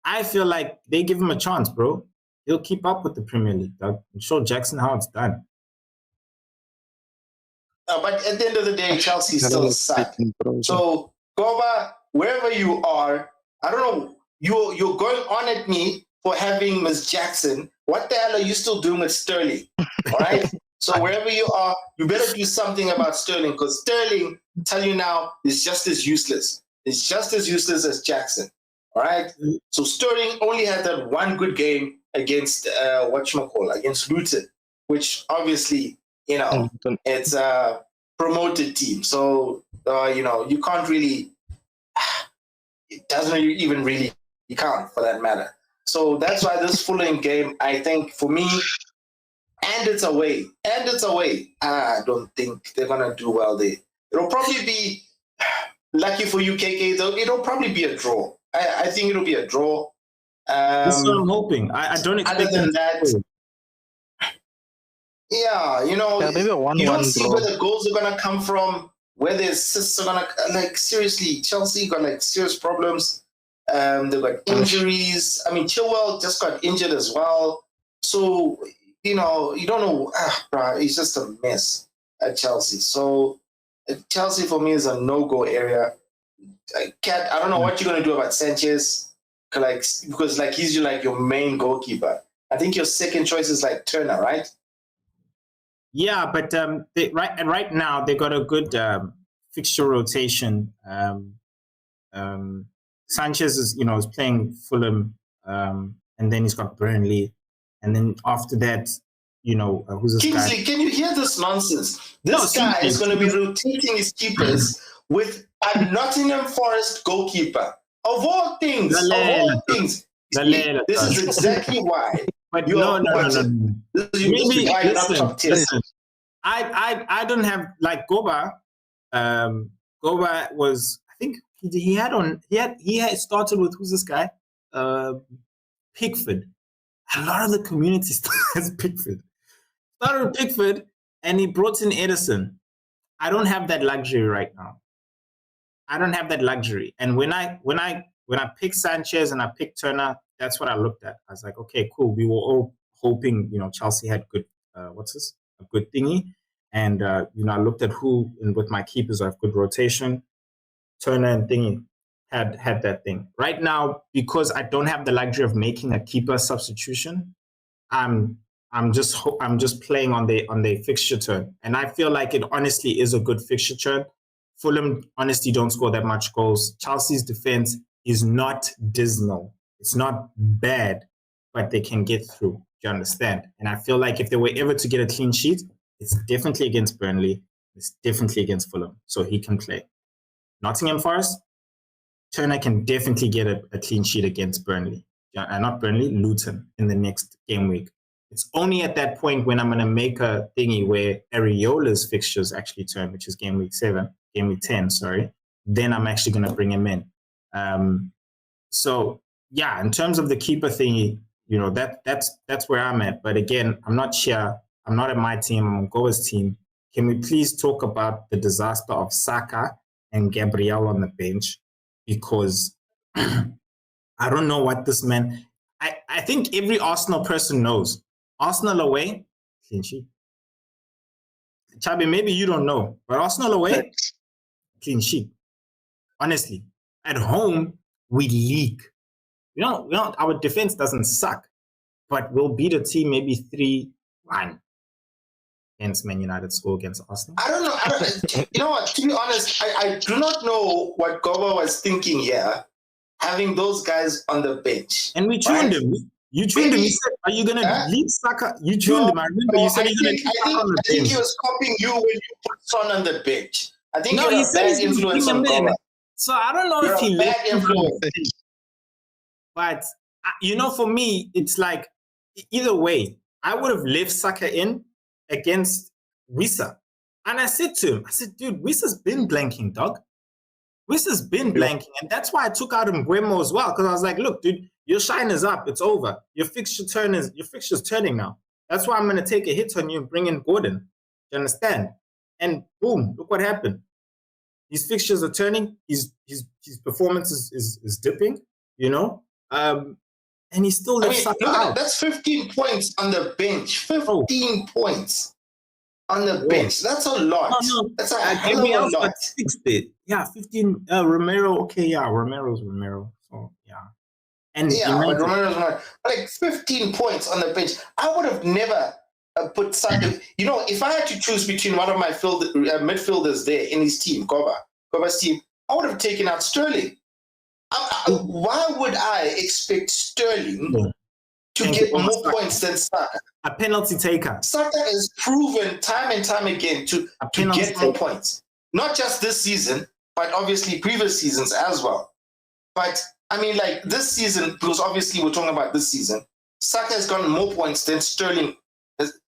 I feel like they give him a chance, bro. He'll keep up with the Premier League, dog. Show Jackson how it's done.
But at the end of the day, Chelsea still suck. So, Goba, wherever you are, I don't know, you're going on at me for having Miss Jackson. What the hell are you still doing with Sterling? All right? So wherever you are, you better do something about Sterling, because Sterling, I tell you now, is just as useless. It's just as useless as Jackson. All right? So Sterling only had that one good game against against Luton, which obviously, it's a promoted team. So you can't really, it doesn't even really count for that matter. So that's why this Fulham game, I think for me, and it's away. I don't think they're gonna do well there. It'll probably be lucky for you, KK, though, it'll probably be a draw. I think it'll be a draw.
That's what I'm hoping. I don't expect
other than that. Yeah, you know,
maybe a 1-1
you don't see
draw.
where the goals are gonna come from, where the assists are gonna like seriously. Chelsea got like serious problems. They've got injuries. I mean, Chilwell just got injured as well. So you know, you don't know. Bruh, it's just a mess at Chelsea. So Chelsea for me is a no-go area. I don't know what you're gonna do about Sanchez, like because like he's like your main goalkeeper. I think your second choice is like Turner, right?
Yeah, but right now they got a good fixture rotation. Sanchez is is playing Fulham, and then he's got Burnley, and then after that, who's this
Kingsley,
guy?
Can you hear this nonsense? This guy is going to be rotating his keepers with a Nottingham Forest goalkeeper. Of all things, this is exactly why.
But no.
Maybe why you're not top tier.
I don't have like Goba. Goba was, I think he had started with, who's this guy? Pickford. A lot of the community started Pickford. Started with Pickford, and he brought in Edison. I don't have that luxury right now. I don't have that luxury. And when I picked Sanchez and I picked Turner, that's what I looked at. I was like, okay, cool. We were all hoping, Chelsea had good, a good thingy. And, I looked at who, and with my keepers, I have good rotation. Turner and thingy had that thing. Right now, because I don't have the luxury of making a keeper substitution, I'm just playing on the fixture turn. And I feel like it honestly is a good fixture turn. Fulham honestly don't score that much goals. Chelsea's defense is not dismal. It's not bad, but they can get through. Do you understand? And I feel like if they were ever to get a clean sheet, it's definitely against Burnley. It's definitely against Fulham. So he can play. Nottingham Forest, Turner can definitely get a clean sheet against Burnley. Not Burnley, Luton in the next game week. It's only at that point when I'm going to make a thingy where Areola's fixtures actually turn, which is game week 10, sorry. Then I'm actually going to bring him in. So yeah, in terms of the keeper thingy, that's where I'm at. But again, I'm not sure. I'm not at my team. I'm on Goa's team. Can we please talk about the disaster of Saka and Gabriel on the bench? Because I don't know what this man... I think every Arsenal person knows. Arsenal away, clean sheet. Chabi, maybe you don't know, but Arsenal away, clean sheet. Honestly, at home, we leak. Our defense doesn't suck, but we'll beat a team maybe 3-1 against Man United score against Arsenal.
I don't know. You know what? To be honest, I do not know what Goba was thinking here, having those guys on the bench.
And we tuned him. You tuned him. You said, "Are you going to leave Saka?" You tuned him. I remember you said you're going to leave Saka on the bench.
I think he was copying you when you put Son on the bench. I think
he
you're a bad
said
influence on Goba.
So I don't know if he left him on the bench. But, for me, it's like, either way, I would have left Saka in against Wissa. And I said to him, dude, Wissa's been blanking, dog. Wissa's been blanking. And that's why I took out Mbeumo as well. Because I was like, look, dude, your shine is up. It's over. Your fixture's turning now. That's why I'm going to take a hit on you and bring in Gordon. Do you understand? And boom, look what happened. His fixtures are turning. His performance is dipping, and he still left Saka out.
That's 15 points on the bench. 15 points on the bench. That's a lot. No. That's a hell of a lot.
60. Yeah, 15. Romero. Okay, yeah, Romero's Romero. So yeah. And
but Romero's not. Like 15 points on the bench. I would have never put Saka. If I had to choose between one of my midfielders there in his team, Goba's team, I would have taken out Sterling. Why would I expect Sterling to get more points than Saka?
A penalty taker.
Saka is proven time and time again to get more points. Not just this season, but obviously previous seasons as well. But, this season, because obviously we're talking about this season, Saka has gotten more points than Sterling.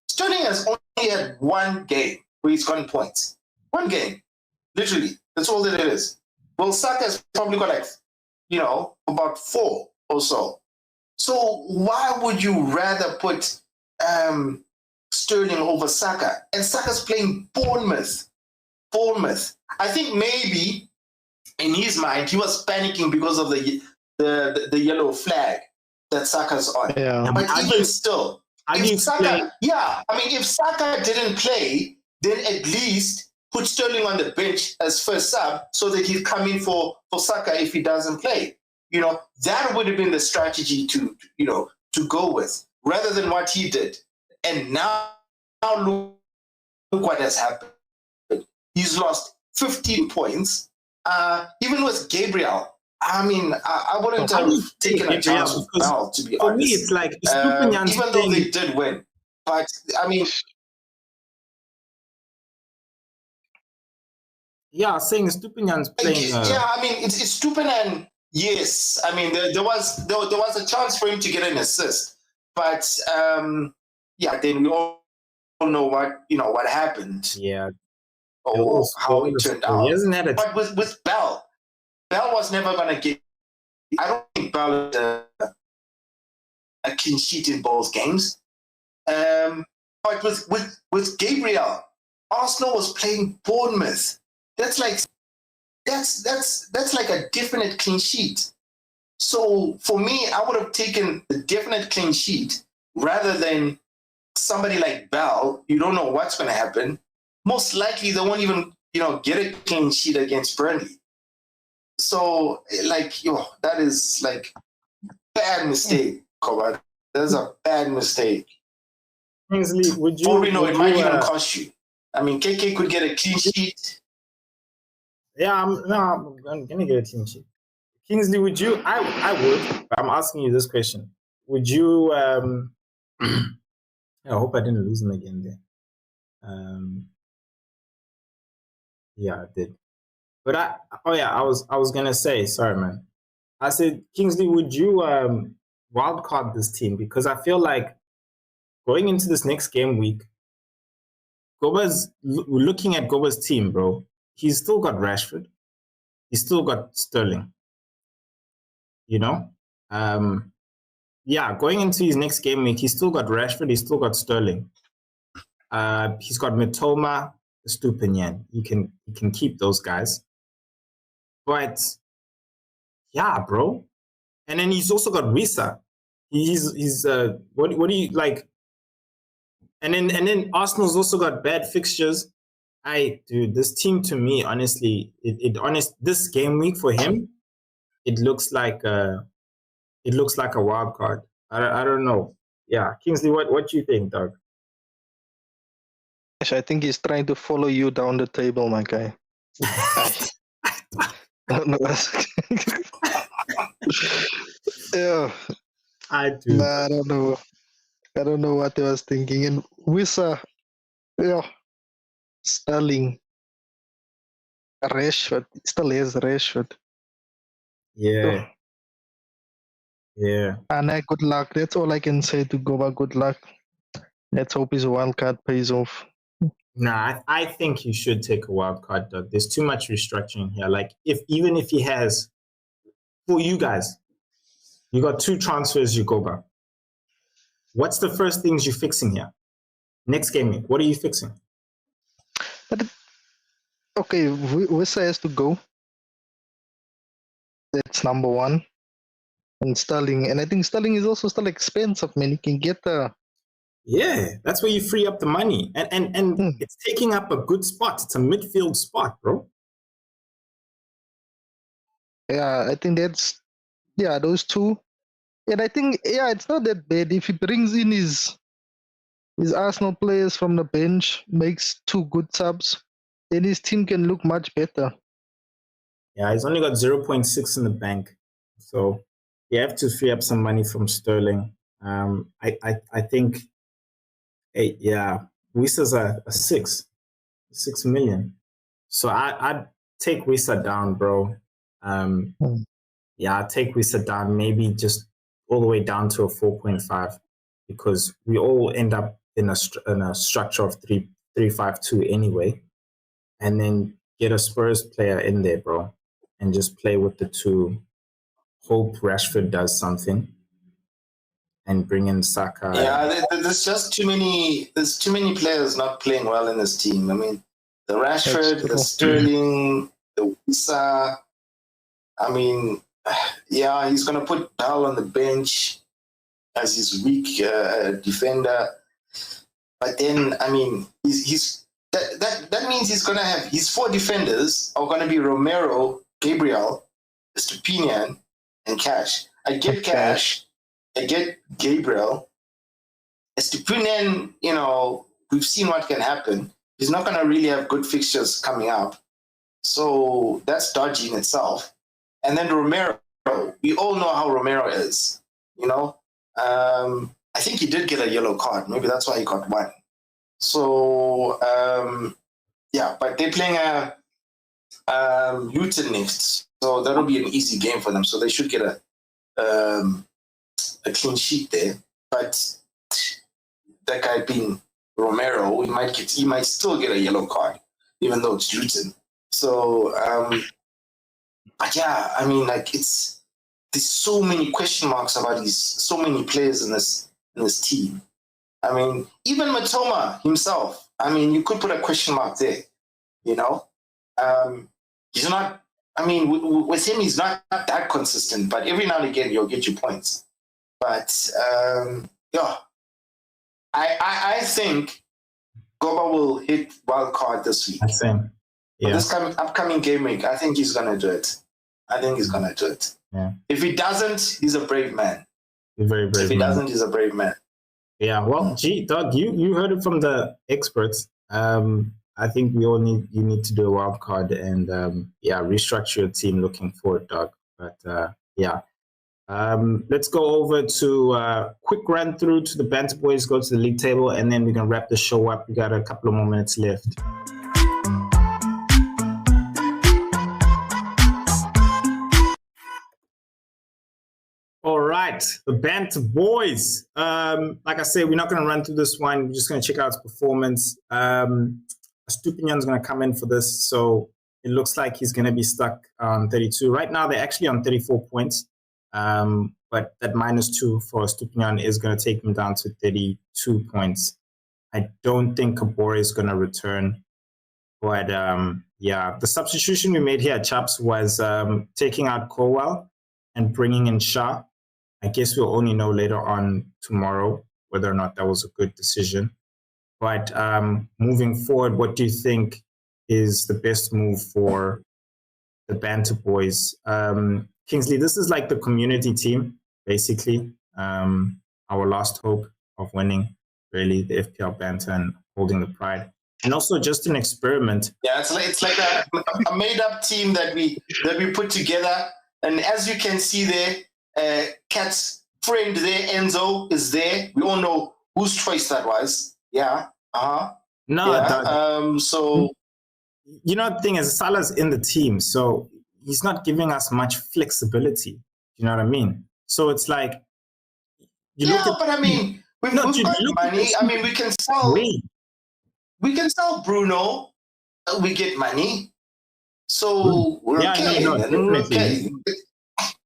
Sterling has only had one game where he's gotten points. One game. Literally. That's all that it is. Well, Saka's probably got like, about 4 or so. So why would you rather put Sterling over Saka? And Saka's playing Bournemouth. I think maybe in his mind he was panicking because of the yellow flag that Saka's on.
Yeah.
But even still, if Saka didn't play, then at least put Sterling on the bench as first sub so that he'd come in for Saka if he doesn't play. That would have been the strategy to go with, rather than what he did. And now look what has happened. He's lost 15 points. Even with Gabriel, I mean, I wouldn't have taken a chance with Bell, to be honest.
For me, it's like
even though they did win, but I mean,
yeah, saying Stupinyan's playing.
I mean, it's Stupinan. Yes, I mean there was a chance for him to get an assist, but then we all know what happened.
Yeah,
or how it turned out.
He hasn't had
but with Bell was never gonna get. I don't think Bell had a clean sheet in both games. But with Gabriel, Arsenal was playing Bournemouth. That's like a definite clean sheet. So for me, I would have taken the definite clean sheet rather than somebody like Bell. You don't know what's going to happen. Most likely, they won't even get a clean sheet against Burnley. So that is like bad mistake, Koba. That's a bad mistake.
Kingsley, would you?
For we know, it might even cost you. I mean, KK could get a clean sheet.
Yeah, I'm gonna get a clean sheet. Kingsley, would you? I would. I'm asking you this question. Would you? I hope I didn't lose him again there. Yeah, I did. But I was gonna say, sorry, man. I said, Kingsley, would you wildcard this team? Because I feel like going into this next game week, looking at Goba's team, bro. He's still got Rashford. He's still got Sterling. Going into his next game week, he's still got Rashford. He's still got Sterling. He's got Mitoma, Stupinyan. You can keep those guys. But yeah, bro. And then he's also got Wissa. He's what do you like? And then Arsenal's also got bad fixtures. Dude, this team to me, honestly, this game week for him, it looks like a wild card. I don't know. Yeah, Kingsley, what do you think, Doug?
I think he's trying to follow you down the table, my guy. Yeah,
I do.
I don't know. I don't know what he was thinking. And Wissa, Sterling, Rashford, still has Rashford.
Yeah. Yeah.
And good luck. That's all I can say to Goba. Good luck. Let's hope his wild card pays off.
Nah, I think he should take a wild card, Doug. There's too much restructuring here. Like, even if he has, for you guys, you got 2 transfers, you go back. What's the first things you're fixing here? Next game week, what are you fixing?
Okay, Wissa has to go. That's number 1. And Sterling. And I think Sterling is also still expensive, man. You can get
Yeah, that's where you free up the money. And it's taking up a good spot. It's a midfield spot, bro.
Yeah, I think that's those 2. And I think it's not that bad. If he brings in his Arsenal players from the bench, makes 2 good subs, then his team can look much better.
Yeah, he's only got 0.6 in the bank. So you have to free up some money from Sterling. I think Wissa's a 6 million. So I'd take Wissa down, bro. I'd take Wissa down, maybe just all the way down to a 4.5, because we all end up in a structure of 3-5-2 anyway, and then get a Spurs player in there, bro. and just play with the two. Hope Rashford does something and bring in Saka.
Yeah, there's just too many. There's too many players not playing well in this team. I mean, the Rashford, the Sterling, the Wissa. I mean, yeah, he's going to put Dal on the bench as his weak defender. But then, I mean, that means he's going to have his 4 defenders are going to be Romero, Gabriel, Stupinian, and Cash. I get Cash. I get Gabriel. Stupinian, you know, we've seen what can happen. He's not going to really have good fixtures coming up. So that's dodgy in itself. And then Romero, we all know how Romero is, you know. I think he did get a yellow card. Maybe that's why he got 1. So, yeah, but they're playing Luton next. So that'll be an easy game for them. So they should get a clean sheet there. But that guy being Romero, he might still get a yellow card, even though it's Luton. So, but yeah, I mean, like there's so many question marks about so many players in this team. I mean, even Matoma himself. I mean, you could put a question mark there. You know, he's not. I mean, with him, he's not that consistent. But every now and again, he'll get you points. But yeah, I think Goba will hit wild card this week.
I think. Yeah.
This upcoming game week, I think he's gonna do it. Yeah. If he doesn't, he's a brave man.
Very brave.
If he doesn't, he's a brave man.
Yeah. Well, Doug, you heard it from the experts. I think you need to do a wild card and restructure your team looking forward, Doug. But yeah. Let's go over to a quick run through to the Banter Boys, go to the league table, and then we can wrap the show up. We got a couple of more minutes left. All right, the Banter Boys. Like I said, we're not going to run through this one. We're just going to check out its performance. Stupinian's going to come in for this, so it looks like he's going to be stuck on 32. Right now, they're actually on 34 points, but that -2 for Stupinian is going to take him down to 32 points. I don't think Kabore is going to return, but yeah, the substitution we made here at Chaps was taking out Colwell and bringing in Shah. I guess we'll only know later on tomorrow whether or not that was a good decision. But moving forward, what do you think is the best move for the Banter Boys? Kingsley, this is like the community team, basically. Our last hope of winning, really, the FPL Banter and holding the pride. And also just an experiment.
Yeah, it's like a made-up team that we put together. And as you can see there, Cat's friend there, Enzo, is there. We all know whose choice that was. Yeah.
No,
yeah. So
you know, the thing is, Salah's in the team, so he's not giving us much flexibility. You know what I mean? So it's like
but I mean, we've got money. I mean, we can sell. We can sell Bruno. We get money. So we're okay. We're okay.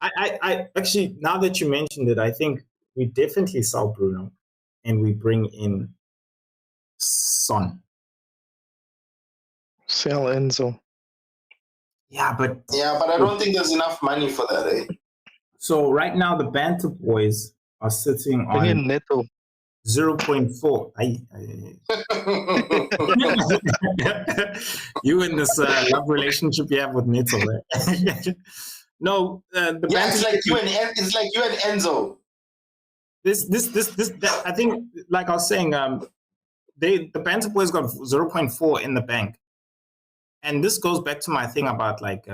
I actually, now that you mentioned it, I think we definitely sell Bruno and we bring in Son.
Sell Enzo.
Yeah, but I don't think there's enough money for that, eh?
So right now the Banter Boys are sitting on
Neto.
0.4. You and this love relationship you have with Neto, right? No,
it's like you and Enzo.
This I think, like I was saying, the Banter Boys got 0.4 in the bank, and this goes back to my thing about like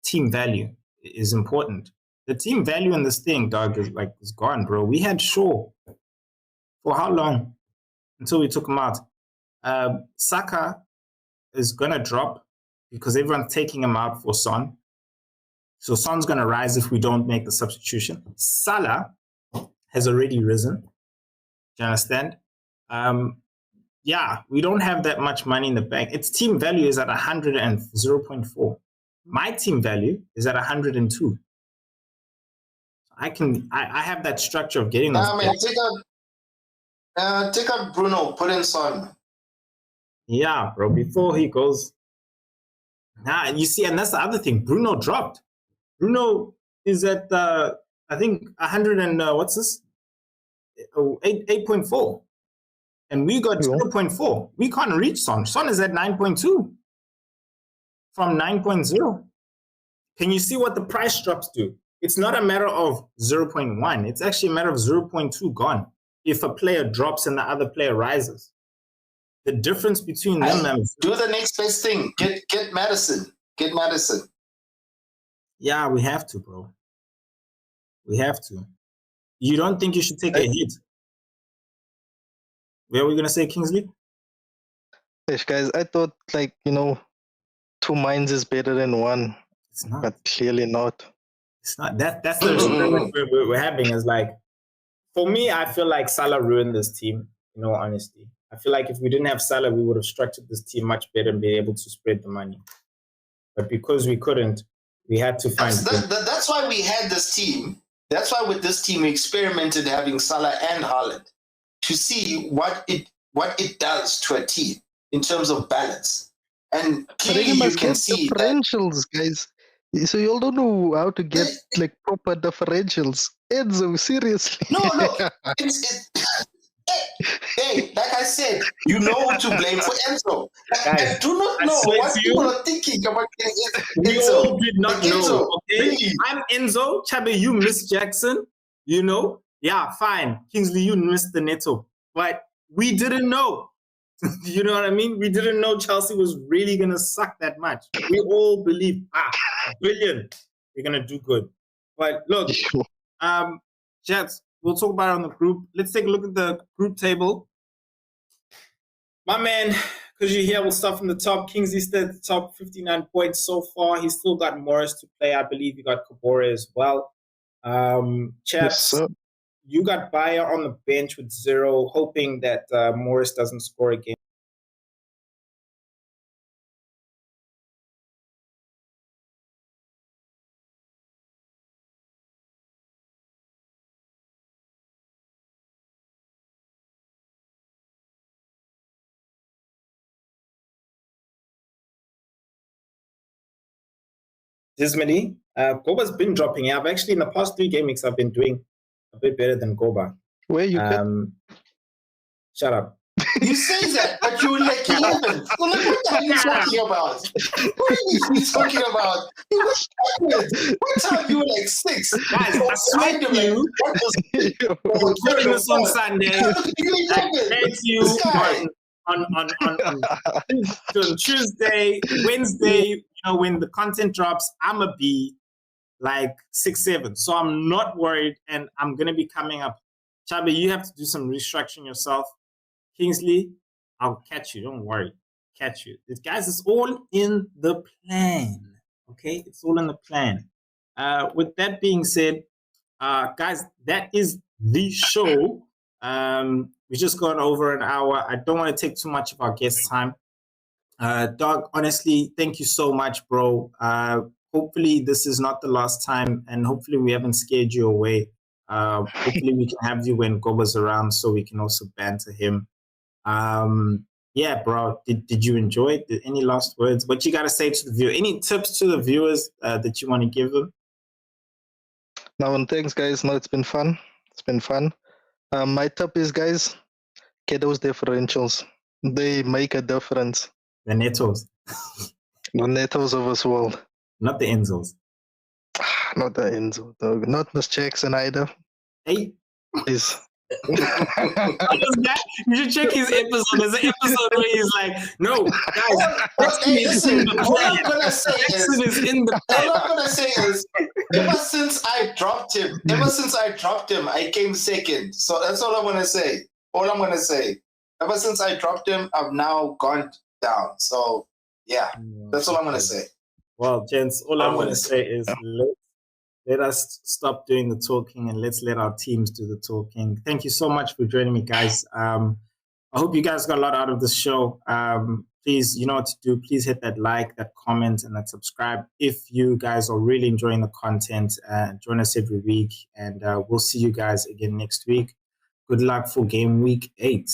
team value is important. The team value in this thing, dog, is gone, bro. We had Shaw for how long until we took him out? Saka is gonna drop because everyone's taking him out for Son. So Son's going to rise if we don't make the substitution. Salah has already risen. Do you understand? Yeah, we don't have that much money in the bank. Its team value is at 100 and 0.4. My team value is at 102. I have that structure of getting those.
Man, take out Bruno, put in Son.
Yeah, bro. Before he goes, you see, and that's the other thing. Bruno dropped. Bruno is at I think 100 and what's this? 8.4, and we got 0.4. We can't reach Son. Son is at 9.2 from 9.0. Can you see what the price drops do? It's not a matter of 0.1. It's actually a matter of 0.2 gone. If a player drops and the other player rises, the difference between them.
Do the next best thing. Get Madison. Get Madison.
Yeah, we have to, bro. We have to. You don't think you should take a hit? Where are we gonna say, Kingsley?
Yes, guys. I thought, like, two minds is better than one.
It's not.
But clearly not.
It's not. That's the experiment we're having. Is like, for me, I feel like Salah ruined this team. In all honesty, I feel like if we didn't have Salah, we would have structured this team much better and be able to spread the money. But because we couldn't, we had to find.
That's why we had this team. That's why with this team we experimented having Salah and Haaland to see what it does to a team in terms of balance. And clearly you can see
differentials, guys. So you all don't know how to get like proper differentials. Enzo, seriously.
No. Hey, like I said, you know who to blame for Enzo.
Guys,
I do not know what people are thinking about Enzo.
We all did not know.
Enzo,
okay,
really?
I'm Enzo. Chabe, you missed Jackson. Yeah, fine. Kingsley, you missed the Neto, but we didn't know. You know what I mean? We didn't know Chelsea was really gonna suck that much. We all believed, brilliant, we're gonna do good. But look, Jets, we'll talk about it on the group. Let's take a look at the group table. My man, because you're here, we'll start from the top. Kingsley still at the top, 59 points so far. He's still got Morris to play. I believe you got Kabore as well. Chaps,
yes,
you got Bayer on the bench with 0, hoping that Morris doesn't score again. Dismally, Goba's been dropping. I've actually, in the past 3 game weeks, I've been doing a bit better than Goba.
Where you
Shut up.
You say that, but you were like 11. Well, look, what the hell are you talking about? What are you talking about? You were what time you were like 6?
Guys, I swear to you, we're recording this on Sunday. Thank you on Tuesday, Wednesday, when the content drops, I'm going to be like 6, 7. So I'm not worried, and I'm going to be coming up. Chabe, you have to do some restructuring yourself. Kingsley, I'll catch you. Don't worry. Catch you. Guys, it's all in the plan. Okay? It's all in the plan. With that being said, guys, that is the show. We just gone over an hour. I don't want to take too much of our guest time. Doug, honestly, thank you so much, bro. Hopefully this is not the last time, and hopefully we haven't scared you away. Hopefully we can have you when Goba's around so we can also banter him. Yeah, bro, did you enjoy it? Any last words? What you got to say to the viewer? Any tips to the viewers that you want to give them?
No, and thanks, guys. No, it's been fun. It's been fun. My tip is, guys, get those differentials. They make a difference.
The Netos.
The Netos of this world.
Not the Enzos.
Not the Enzo, dog. Not Miss Jackson either.
Hey.
Please.
What was that? You should check his episode. There's an episode where he's like, no, guys,
listen, all I'm going to say is, ever since I dropped him, I came second. So that's all I'm going to say. Ever since I dropped him, I've now gone down. So, yeah, that's all I'm going to say.
Well, gents, all I'm going to say is let us stop doing the talking and let's let our teams do the talking. Thank you so much for joining me, guys. I hope you guys got a lot out of this show. please, you know what to do. Please hit that like, that comment, and that subscribe. If you guys are really enjoying the content, join us every week, and we'll see you guys again next week. Good luck for game week 8.